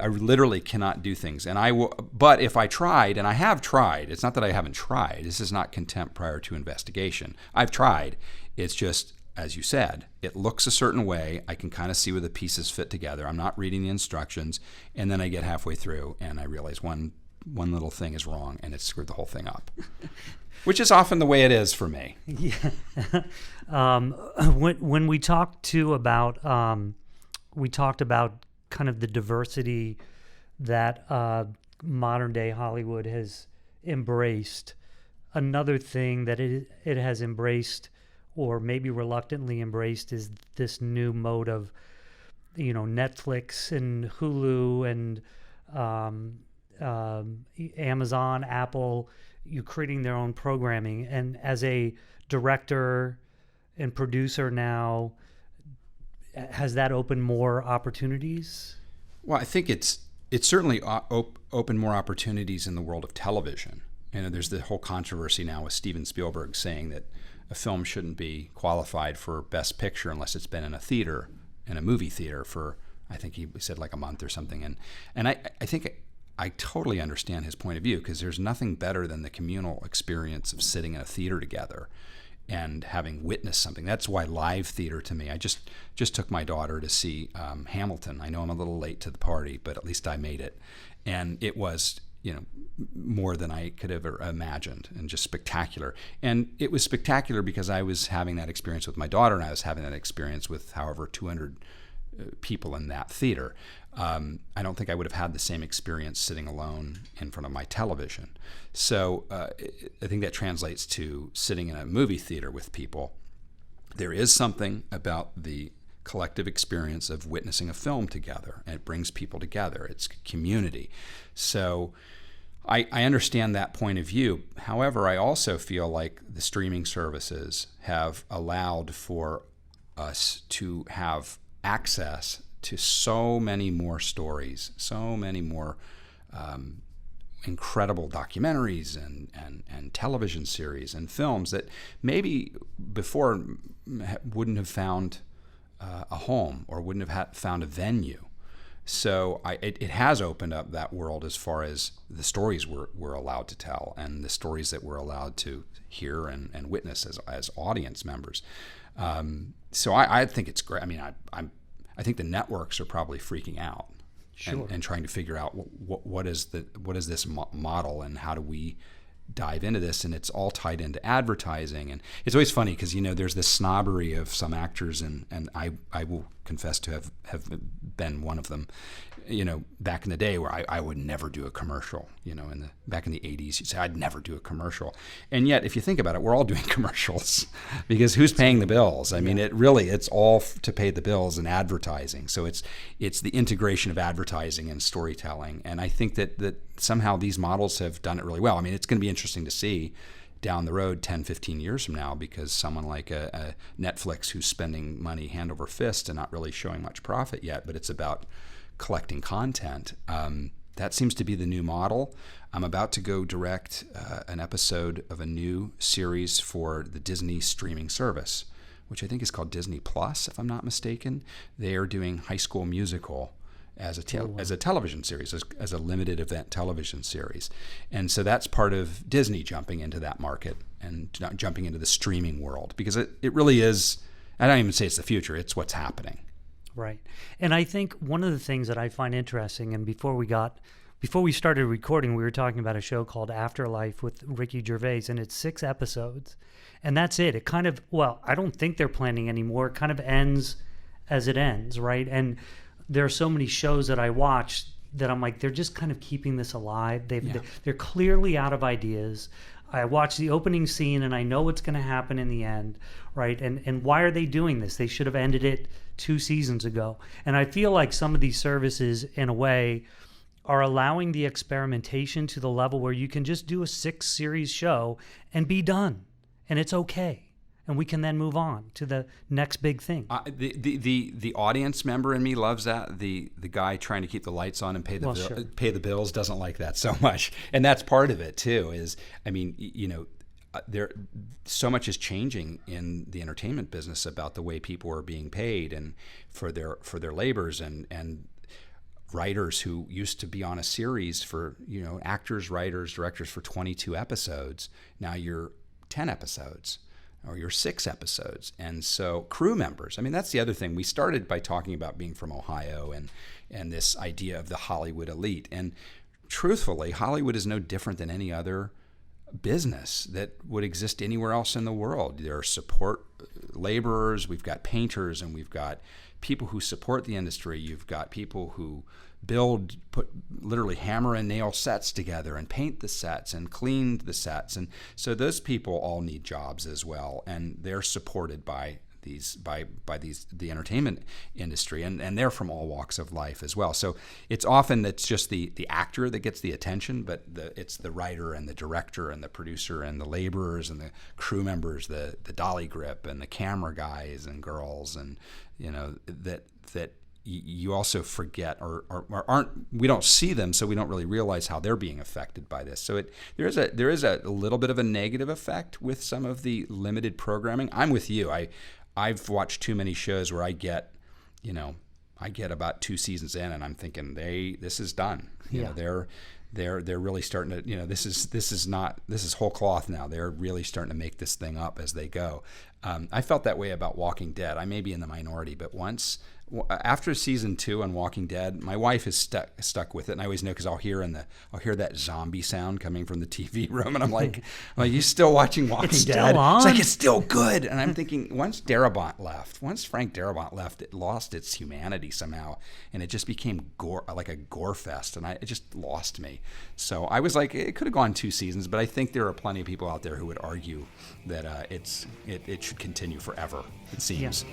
literally cannot do things. And I will, but if I tried, and I have tried, it's not that I haven't tried. This is not contempt prior to investigation. I've tried. It's just, as you said, it looks a certain way. I can kind of see where the pieces fit together. I'm not reading the instructions. And then I get halfway through and I realize one little thing is wrong, and it's screwed the whole thing up. Which is often the way it is for me. Yeah. When we talked we talked about kind of the diversity that modern day Hollywood has embraced. Another thing that it has embraced, or maybe reluctantly embraced, is this new mode of, Netflix and Hulu and Amazon, Apple, creating their own programming. And as a director and producer now, has that opened more opportunities? Well, I think it's certainly opened more opportunities in the world of television. There's the whole controversy now with Steven Spielberg saying that a film shouldn't be qualified for Best Picture unless it's been in a movie theater for, I think he said like a month or something. And I think I totally understand his point of view, because there's nothing better than the communal experience of sitting in a theater together and having witnessed something. That's why live theater to me. I just took my daughter to see Hamilton. I know I'm a little late to the party, but at least I made it. And it was, more than I could have ever imagined, and just spectacular. And it was spectacular because I was having that experience with my daughter, and I was having that experience with however 200 people in that theater. I don't think I would have had the same experience sitting alone in front of my television. So I think that translates to sitting in a movie theater with people. there is something about the collective experience of witnessing a film together, and it brings people together. It's community. So I understand that point of view. However, I also feel like the streaming services have allowed for us to have access to so many more stories, so many more incredible documentaries and television series and films that maybe before wouldn't have found a home or wouldn't have found a venue. So it has opened up that world as far as the stories we're allowed to tell and the stories that we're allowed to hear and witness as audience members. So I think it's great. I mean, I think the networks are probably freaking out. Sure. And trying to figure out what is this model and how do we dive into this, and it's all tied into advertising. And it's always funny because there's this snobbery of some actors, and I will confess to have been one of them. Back in the day where I would never do a commercial. Back in the 80s, you'd say I'd never do a commercial, and yet if you think about it, we're all doing commercials because who's paying the bills? I mean, it's all to pay the bills and advertising. So it's the integration of advertising and storytelling, and I think that somehow these models have done it really well. I mean, it's going to be interesting to see down the road 10, 15 years from now, because someone like a Netflix who's spending money hand over fist and not really showing much profit yet, but it's about collecting content. That seems to be the new model. I'm about to go direct an episode of a new series for the Disney streaming service, which I think is called Disney Plus, if I'm not mistaken. They are doing High School Musical as a television series, as a limited event television series. And so that's part of Disney jumping into that market and jumping into the streaming world, because it really is, I don't even say it's the future, it's what's happening. Right. And I think one of the things that I find interesting, and before we started recording, we were talking about a show called Afterlife with Ricky Gervais, and it's 6 episodes. And that's it. It kind of, I don't think they're planning anymore. It kind of ends as it ends, right? And there are so many shows that I watch that I'm like, they're just kind of keeping this alive. They're clearly out of ideas. I watch the opening scene and I know what's going to happen in the end, right? And why are they doing this? They should have ended it 2 seasons ago. And I feel like some of these services, in a way, are allowing the experimentation to the level where you can just do a 6-series show and be done, and it's okay. And we can then move on to the next big thing. The audience member in me loves that. The guy trying to keep the lights on and pay the bills doesn't like that so much. And that's part of it too. There so much is changing in the entertainment business about the way people are being paid and for their labors, and writers who used to be on a series for actors, writers, directors for 22 episodes. Now you're 10 episodes. Or your 6 episodes. And so crew members, I mean, that's the other thing. We started by talking about being from Ohio and this idea of the Hollywood elite. And truthfully, Hollywood is no different than any other business that would exist anywhere else in the world. There are support laborers, we've got painters, and we've got people who support the industry. You've got people who put literally hammer and nail sets together and paint the sets and clean the sets. And so those people all need jobs as well. And they're supported by the entertainment industry, and they're from all walks of life as well. So it's just the actor that gets the attention, but it's the writer and the director and the producer and the laborers and the crew members, the dolly grip and the camera guys and girls, and that you also forget or we don't see them, so we don't really realize how they're being affected by this. So there is a little bit of a negative effect with some of the limited programming. I'm with you. I've watched too many shows where I get about 2 seasons in and I'm thinking this is done. They're really starting to, this is whole cloth now. They're really starting to make this thing up as they go. I felt that way about Walking Dead. I may be in the minority, but after season 2 on Walking Dead, my wife is stuck with it, and I always know because I'll hear that zombie sound coming from the TV room, and I'm like, you still watching Walking Dead? Still on? It's like, it's still good. And I'm thinking, once Frank Darabont left, it lost its humanity somehow, and it just became like a gore fest, and it just lost me. So I was like, it could have gone 2 seasons, but I think there are plenty of people out there who would argue that it should continue forever, it seems.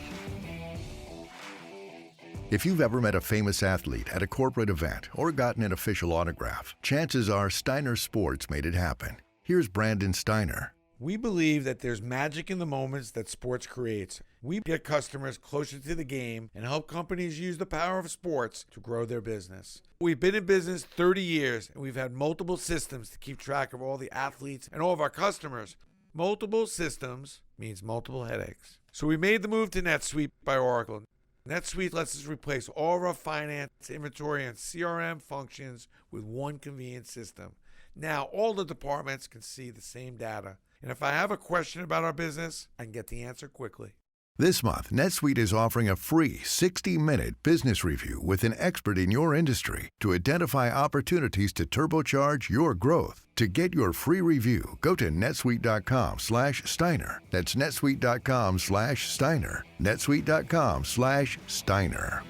If you've ever met a famous athlete at a corporate event or gotten an official autograph, chances are Steiner Sports made it happen. Here's Brandon Steiner. We believe that there's magic in the moments that sports creates. We get customers closer to the game and help companies use the power of sports to grow their business. We've been in business 30 years, and we've had multiple systems to keep track of all the athletes and all of our customers. Multiple systems means multiple headaches. So we made the move to NetSuite by Oracle. NetSuite lets us replace all of our finance, inventory, and CRM functions with one convenient system. Now all the departments can see the same data. And if I have a question about our business, I can get the answer quickly. This month, NetSuite is offering a free 60-minute business review with an expert in your industry to identify opportunities to turbocharge your growth. To get your free review, go to netsuite.com/Steiner. That's netsuite.com/Steiner. netsuite.com/Steiner.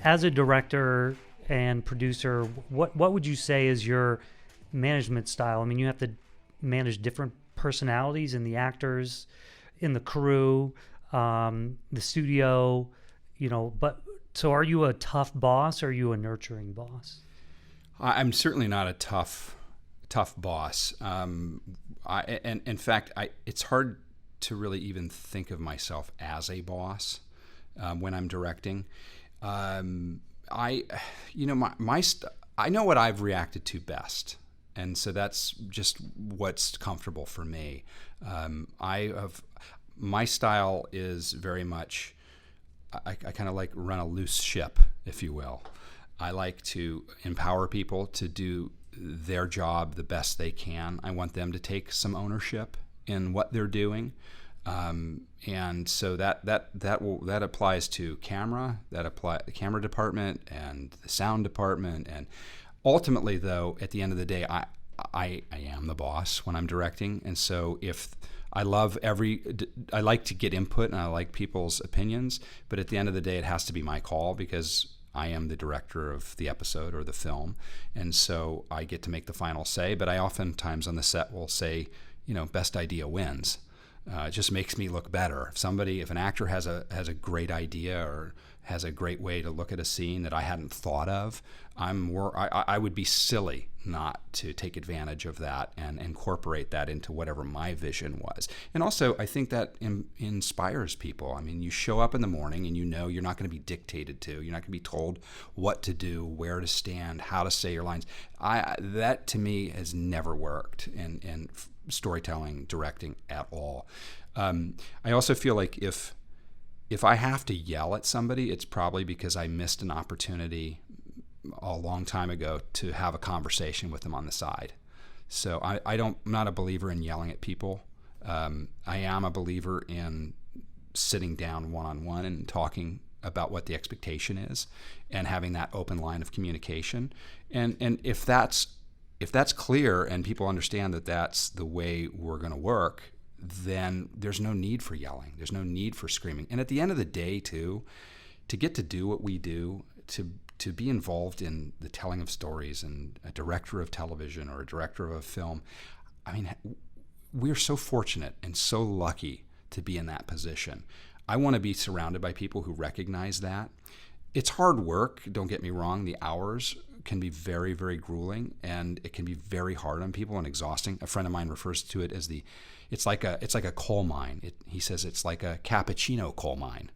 As a director and producer, what would you say is your management style? I mean, you have to manage different personalities in the actors, in the crew, the studio, but so are you a tough boss or are you a nurturing boss? I'm certainly not a tough boss. In fact, it's hard to really even think of myself as a boss when I'm directing. I know what I've reacted to best. And so that's just what's comfortable for me. My style is very much, I kind of like run a loose ship, if you will. I like to empower people to do their job the best they can. I want them to take some ownership in what they're doing. And so that applies to camera, the camera department and the sound department. And ultimately, though, at the end of the day, I am the boss when I'm directing, and so if I like to get input and I like people's opinions, but at the end of the day, it has to be my call because I am the director of the episode or the film, and so I get to make the final say. But I oftentimes on the set will say, best idea wins. It just makes me look better. If an actor has a great idea or has a great way to look at a scene that I hadn't thought of, I would be silly not to take advantage of that and incorporate that into whatever my vision was. And also, I think that inspires people. I mean, you show up in the morning and you're not going to be dictated to. You're not going to be told what to do, where to stand, how to say your lines. That to me has never worked in storytelling, directing at all. I also feel like if I have to yell at somebody, it's probably because I missed an opportunity a long time ago to have a conversation with them on the side. So I'm not a believer in yelling at people. I am a believer in sitting down one-on-one and talking about what the expectation is and having that open line of communication. And if that's clear and people understand that that's the way we're going to work, then there's no need for yelling. There's no need for screaming. And at the end of the day, too, to get to do what we do, to be involved in the telling of stories and a director of television or a director of a film, I mean, we're so fortunate and so lucky to be in that position. I want to be surrounded by people who recognize that. It's hard work, don't get me wrong. The hours can be very, very grueling, and it can be very hard on people and exhausting. A friend of mine refers to it as it's like a coal mine. He says it's like a cappuccino coal mine.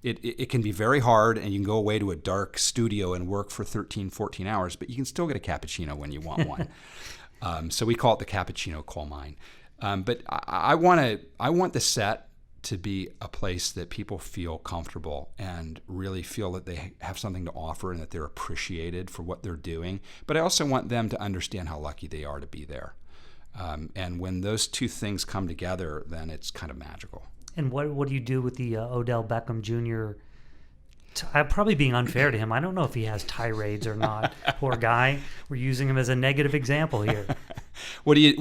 It can be very hard, and you can go away to a dark studio and work for 13, 14 hours, but you can still get a cappuccino when you want one. So we call it the cappuccino coal mine. But I want the set to be a place that people feel comfortable and really feel that they have something to offer and that they're appreciated for what they're doing. But I also want them to understand how lucky they are to be there. And when those two things come together, then it's kind of magical. And what do you do with the Odell Beckham Jr.? I'm probably being unfair to him. I don't know if he has tirades or not. Poor guy. We're using him as a negative example here. What do you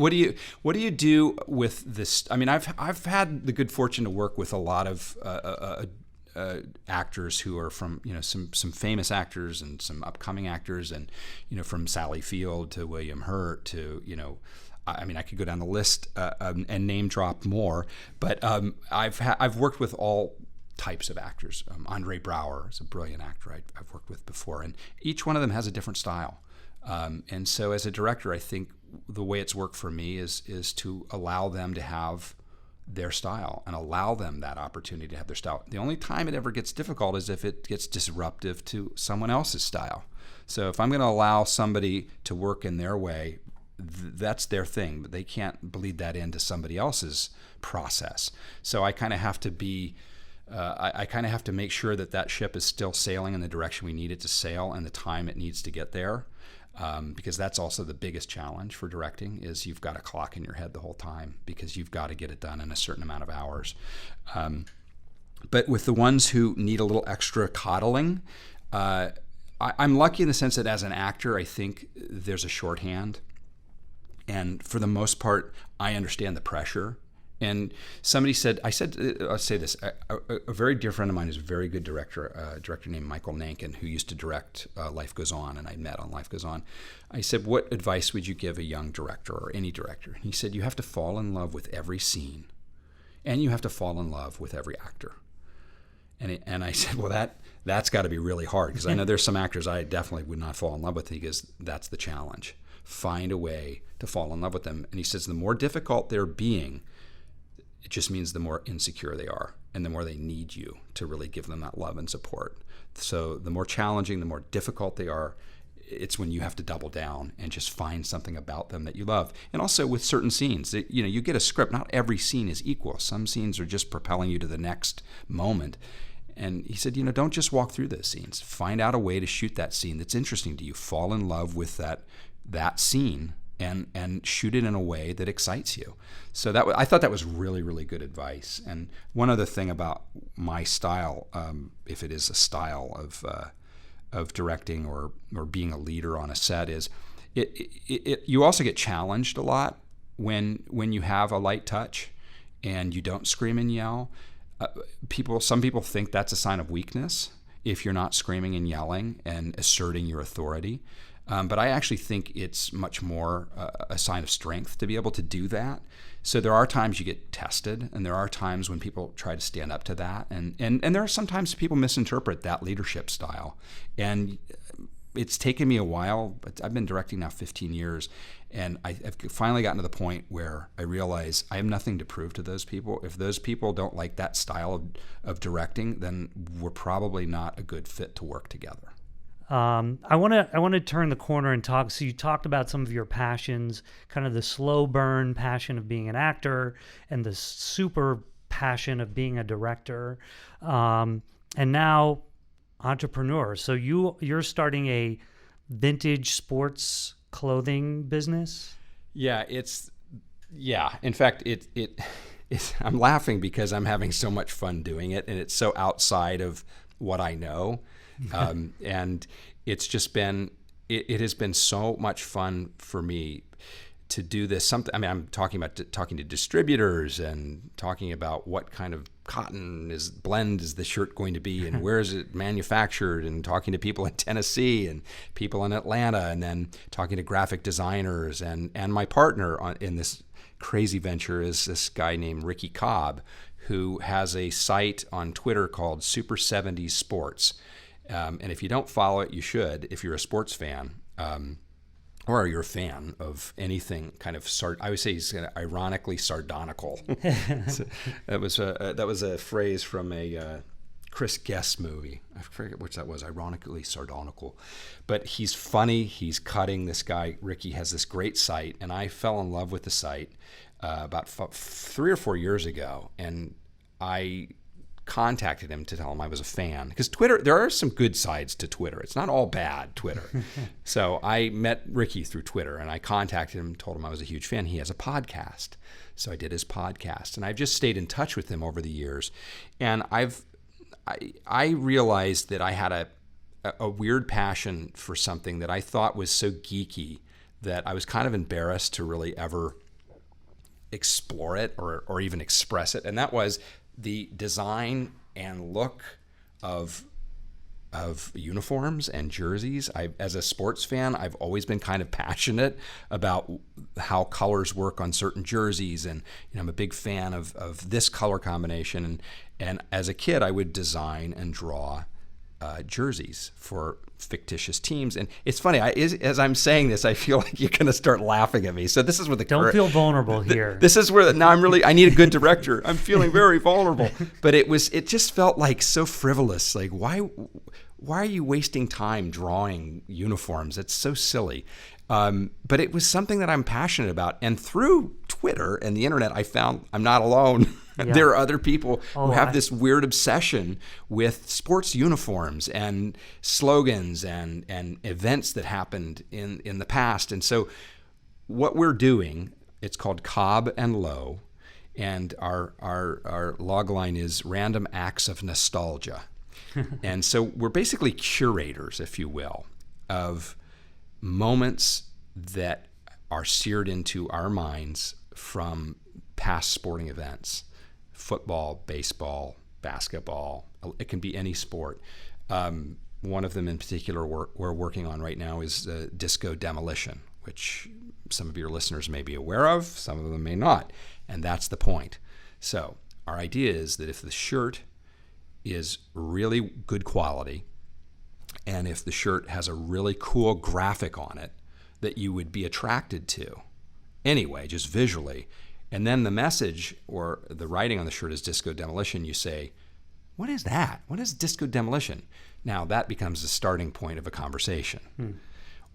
do with this? I mean, I've had the good fortune to work with a lot of actors who are from some famous actors and some upcoming actors, and from Sally Field to William Hurt to I mean, I could go down the list and name drop more, but I've worked with all types of actors. Andre Braugher is a brilliant actor I've worked with before, and each one of them has a different style. And so as a director, I think the way it's worked for me is to allow them to have their style and allow them that opportunity to have their style. The only time it ever gets difficult is if it gets disruptive to someone else's style. So if I'm going to allow somebody to work in their way, that's their thing, but they can't bleed that into somebody else's process. So I kind of have to be, I kind of have to make sure that ship is still sailing in the direction we need it to sail and the time it needs to get there. Because that's also the biggest challenge for directing is you've got a clock in your head the whole time because you've got to get it done in a certain amount of hours. But with the ones who need a little extra coddling, I'm lucky in the sense that as an actor, I think there's a shorthand. And for the most part, I understand the pressure. And somebody said, I'll say this, a very dear friend of mine is a very good director, a director named Michael Nankin, who used to direct Life Goes On, and I met on Life Goes On. I said, what advice would you give a young director or any director? And he said, you have to fall in love with every scene, and you have to fall in love with every actor. And I said, well, that's got to be really hard, because I know there's some actors I definitely would not fall in love with, because that's the challenge. Find a way to fall in love with them. And he says the more difficult they're being, it just means the more insecure they are and the more they need you to really give them that love and support. So the more challenging, the more difficult they are, it's when you have to double down and just find something about them that you love. And also with certain scenes, you get a script. Not every scene is equal. Some scenes are just propelling you to the next moment. And he said, don't just walk through those scenes. Find out a way to shoot that scene that's interesting to you. Fall in love with that scene and shoot it in a way that excites you. So I thought that was really, really good advice. And one other thing about my style, if it is a style of directing or being a leader on a set, is you also get challenged a lot when you have a light touch and you don't scream and yell. Some people think that's a sign of weakness if you're not screaming and yelling and asserting your authority. But I actually think it's much more a sign of strength to be able to do that. So there are times you get tested, and there are times when people try to stand up to that. And there are sometimes people misinterpret that leadership style. And it's taken me a while, but I've been directing now 15 years, and I've finally gotten to the point where I realize I have nothing to prove to those people. If those people don't like that style of directing, then we're probably not a good fit to work together. I want to turn the corner and talk. So you talked about some of your passions, kind of the slow burn passion of being an actor and the super passion of being a director, and now entrepreneur. So you're starting a vintage sports clothing business. Yeah, in fact, I'm laughing because I'm having so much fun doing it, and it's so outside of what I know. And it's just been, it has been so much fun for me to do this. I'm talking to distributors and talking about what kind of cotton blend is the shirt going to be and where is it manufactured, and talking to people in Tennessee and people in Atlanta, and then talking to graphic designers. And my partner in this crazy venture is this guy named Ricky Cobb, who has a site on Twitter called Super 70s Sports. And if you don't follow it, you should, if you're a sports fan, or you're a fan of anything kind of I would say he's kind of ironically sardonical. So that was a phrase from a Chris Guest movie. I forget which that was, ironically sardonical. But he's funny, he's cutting. This guy, Ricky, has this great site, and I fell in love with the site about 3 or 4 years ago, and I contacted him to tell him I was a fan, because Twitter, there are some good sides to Twitter. It's not all bad, Twitter. So I met Ricky through Twitter, and I contacted him, told him I was a huge fan. He has a podcast. So I did his podcast, and I've just stayed in touch with him over the years. And I realized that I had a weird passion for something that I thought was so geeky that I was kind of embarrassed to really ever explore it or even express it. And that was the design and look of uniforms and jerseys. As a sports fan, I've always been kind of passionate about how colors work on certain jerseys, and I'm a big fan of this color combination. And as a kid, I would design and draw jerseys for fictitious teams. And it's funny, as I'm saying this, I feel like you're going to start laughing at me. So this is where don't feel vulnerable here. This is where now I need a good director. I'm feeling very vulnerable. But it just felt like so frivolous. Like why are you wasting time drawing uniforms? It's so silly. But it was something that I'm passionate about. And through Twitter and the internet, I found I'm not alone. Yeah. There are other people who have this weird obsession with sports uniforms and slogans and events that happened in the past. And so what we're doing, it's called Cobb and Lowe, and our log line is Random Acts of Nostalgia. And so we're basically curators, if you will, of moments that are seared into our minds from past sporting events. Football, baseball, basketball, it can be any sport. One of them in particular we're working on right now is disco demolition, which some of your listeners may be aware of, some of them may not, and that's the point. So our idea is that if the shirt is really good quality, and if the shirt has a really cool graphic on it that you would be attracted to anyway, just visually, and then the message or the writing on the shirt is disco demolition, you say, what is that? What is disco demolition? Now that becomes the starting point of a conversation.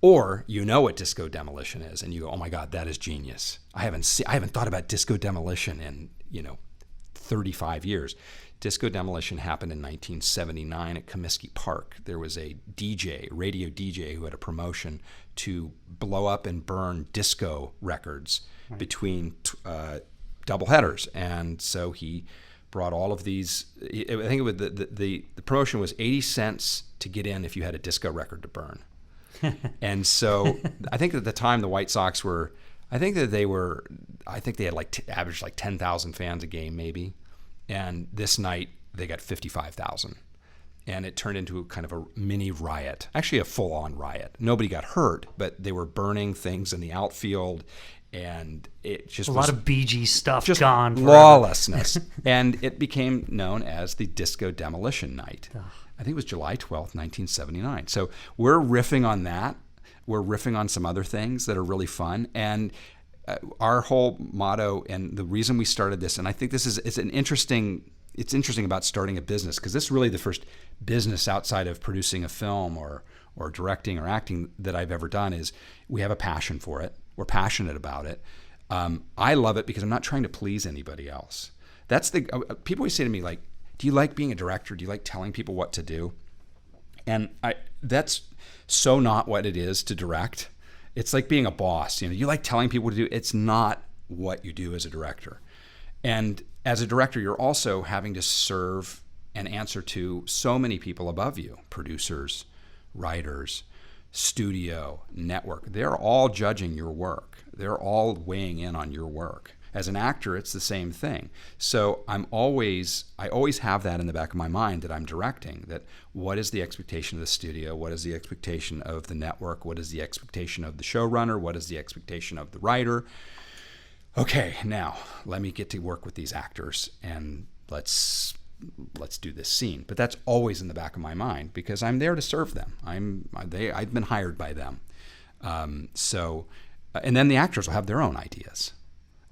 Or you know what disco demolition is, and you go, oh my God, that is genius. I haven't thought about disco demolition in 35 years. Disco demolition happened in 1979 at Comiskey Park. There was a radio DJ, who had a promotion to blow up and burn disco records between double headers. And so he brought all of these. I think it was the promotion was 80 cents to get in if you had a disco record to burn. And so I think at the time the White Sox were, I think they had averaged like 10,000 fans a game maybe. And this night they got 55,000. And it turned into kind of a mini riot, actually a full-on riot. Nobody got hurt, but they were burning things in the outfield, and it just was a lot of BG stuff just gone. Lawlessness. And it became known as the Disco Demolition Night. I think it was July 12th, 1979. So we're riffing on that. We're riffing on some other things that are really fun. And our whole motto, and the reason we started this, and I think this is it's interesting about starting a business, because this is really the first business outside of producing a film or directing or acting that I've ever done, is we have a passion for it. We're passionate about it. I love it because I'm not trying to please anybody else. That's people always say to me, like, do you like being a director? Do you like telling people what to do? And that's so not what it is to direct. It's like being a boss. You like telling people what to do. It's not what you do as a director. And as a director, you're also having to serve and answer to so many people above you: producers, writers, studio, network. They're all judging your work. They're all weighing in on your work. As an actor, it's the same thing. So I always have that in the back of my mind that I'm directing, that what is the expectation of the studio? What is the expectation of the network? What is the expectation of the showrunner? What is the expectation of the writer? Okay, now let me get to work with these actors and let's do this scene. But that's always in the back of my mind because I'm there to serve them. I've been hired by them. And then the actors will have their own ideas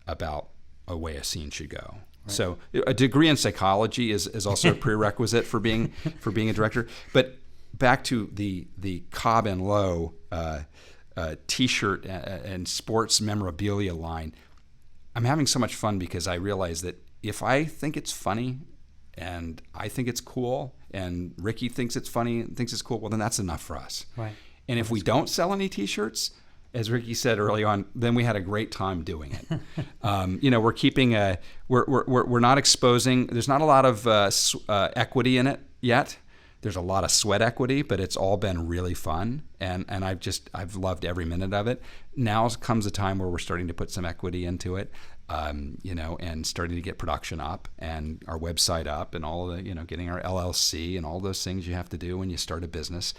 about a way a scene should go. Right. So a degree in psychology is also a prerequisite for being a director. But back to the Cobb and Lowe T-shirt and sports memorabilia line, I'm having so much fun because I realize that if I think it's funny and I think it's cool and Ricky thinks it's funny and thinks it's cool, well, then that's enough for us. Right. And if we don't sell any T-shirts, as Ricky said early on, then we had a great time doing it. We're keeping we're not exposing. There's not a lot of equity in it yet. There's a lot of sweat equity, but it's all been really fun, and I've loved every minute of it. Now comes a time where we're starting to put some equity into it. and starting to get production up and our website up and all of the, getting our LLC and all those things you have to do when you start a business.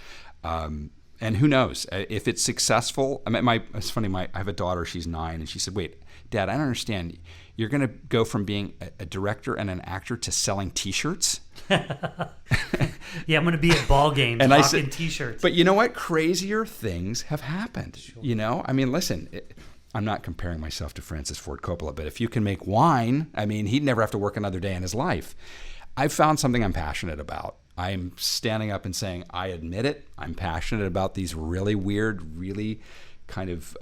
And who knows if it's successful. I mean, it's funny. I have a daughter. She's 9, and she said, "Wait, Dad, I don't understand. You're going to go from being a director and an actor to selling T-shirts?" Yeah, I'm going to be at ball games and talking T-shirts. But you know what? Crazier things have happened. Sure. I mean, listen. I'm not comparing myself to Francis Ford Coppola, but if you can make wine, I mean, he'd never have to work another day in his life. I've found something I'm passionate about. I'm standing up and saying, I admit it. I'm passionate about these really weird, really kind of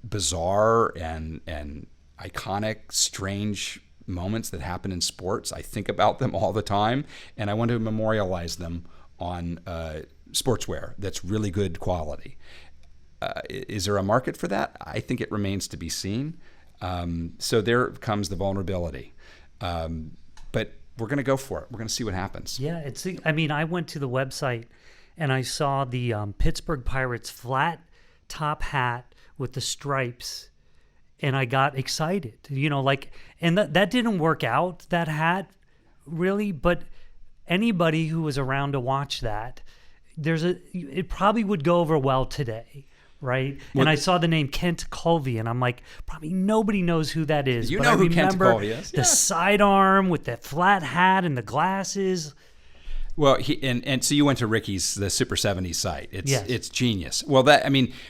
bizarre and iconic, strange moments that happen in sports. I think about them all the time, and I want to memorialize them on sportswear that's really good quality. Is there a market for that? I think it remains to be seen. So there comes the vulnerability. But we're going to go for it. We're going to see what happens. Yeah, I went to the website and I saw the Pittsburgh Pirates flat top hat with the stripes, and I got excited. And that didn't work out, that hat, really. But anybody who was around to watch that, it probably would go over well today. Right? And I saw the name Kent Colvey, and I'm like, probably nobody knows who that is. You know who Kent Colvey is. The sidearm with the flat hat and the glasses. Well, and so you went to Ricky's, the Super 70s site. It's genius. Well,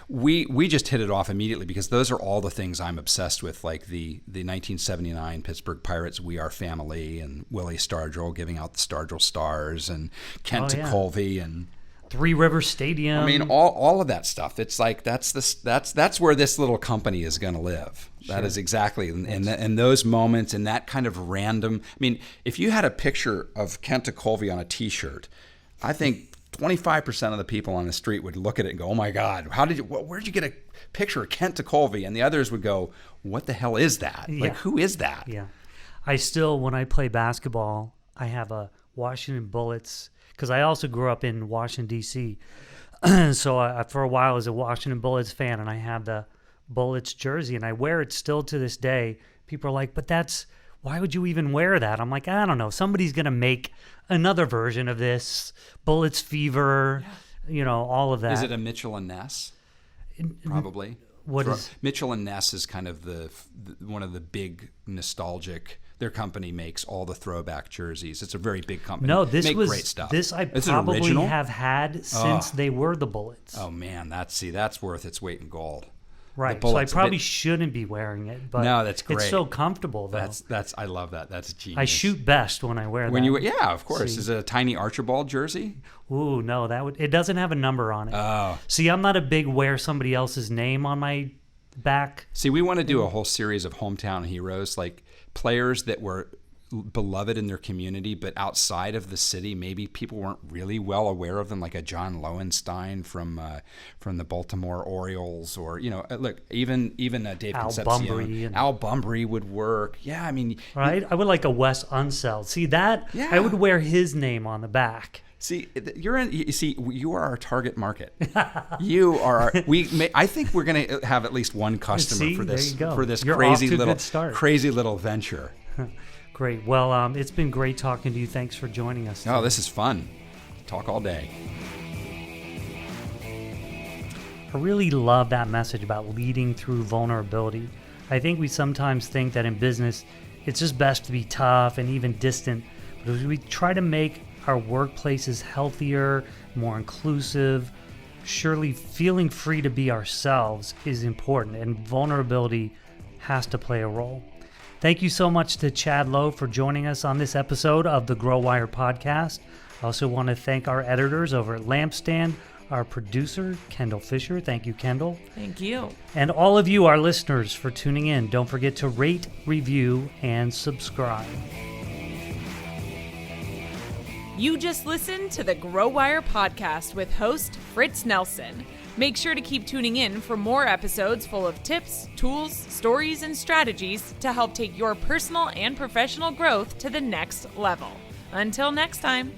we just hit it off immediately because those are all the things I'm obsessed with, like the 1979 Pittsburgh Pirates We Are Family and Willie Stargell giving out the Stargell stars and Kent Colvey and Three River Stadium. I mean, all of that stuff. It's like that's where this little company is going to live. Sure. That is exactly, and those moments and that kind of random. I mean, if you had a picture of Kent Colvey on a T-shirt, I think 25% of the people on the street would look at it and go, "Oh my God, where'd you get a picture of Kent Colvey?" And the others would go, "What the hell is that? Yeah. Like, who is that?" Yeah, I still, when I play basketball, I have a Washington Bullets. Because I also grew up in Washington, D.C. So I, for a while, I was a Washington Bullets fan, and I have the Bullets jersey, and I wear it still to this day. People are like, but why would you even wear that? I'm like, I don't know. Somebody's going to make another version of this, Bullets Fever, all of that. Is it a Mitchell and Ness? Probably. Mitchell and Ness is kind of one of the big nostalgic. Their company makes all the throwback jerseys. It's a very big company. No, this make was great stuff. This I probably have had since they were the Bullets. Oh man, that's worth its weight in gold. Right. So I probably shouldn't be wearing it, but no, that's great. It's so comfortable though. I love that. That's genius. I shoot best when I wear that. Yeah, of course. Is it a tiny Archibald jersey? Ooh, no, it doesn't have a number on it. Oh. See, I'm not a big wear somebody else's name on my back. See, we want to do a whole series of hometown heroes, like players that were beloved in their community, but outside of the city, maybe people weren't really well aware of them, like a John Lowenstein from the Baltimore Orioles, or look, even Dave Concepcion. Al Bumbry would work. Yeah, I mean, right. I would like a Wes Unseld. See that? Yeah. I would wear his name on the back. See, you are our target market. You are. I think we're going to have at least one customer for this crazy little venture. Great. Well, it's been great talking to you. Thanks for joining us today. Oh, this is fun. Talk all day. I really love that message about leading through vulnerability. I think we sometimes think that in business, it's just best to be tough and even distant. But as we try to make our workplaces healthier, more inclusive, surely feeling free to be ourselves is important, and vulnerability has to play a role. Thank you so much to Chad Lowe for joining us on this episode of the Grow Wire podcast. I also want to thank our editors over at Lampstand, our producer, Kendall Fisher. Thank you, Kendall. Thank you. And all of you, our listeners, for tuning in. Don't forget to rate, review, and subscribe. You just listened to the Grow Wire podcast with host Fritz Nelson. Make sure to keep tuning in for more episodes full of tips, tools, stories, and strategies to help take your personal and professional growth to the next level. Until next time.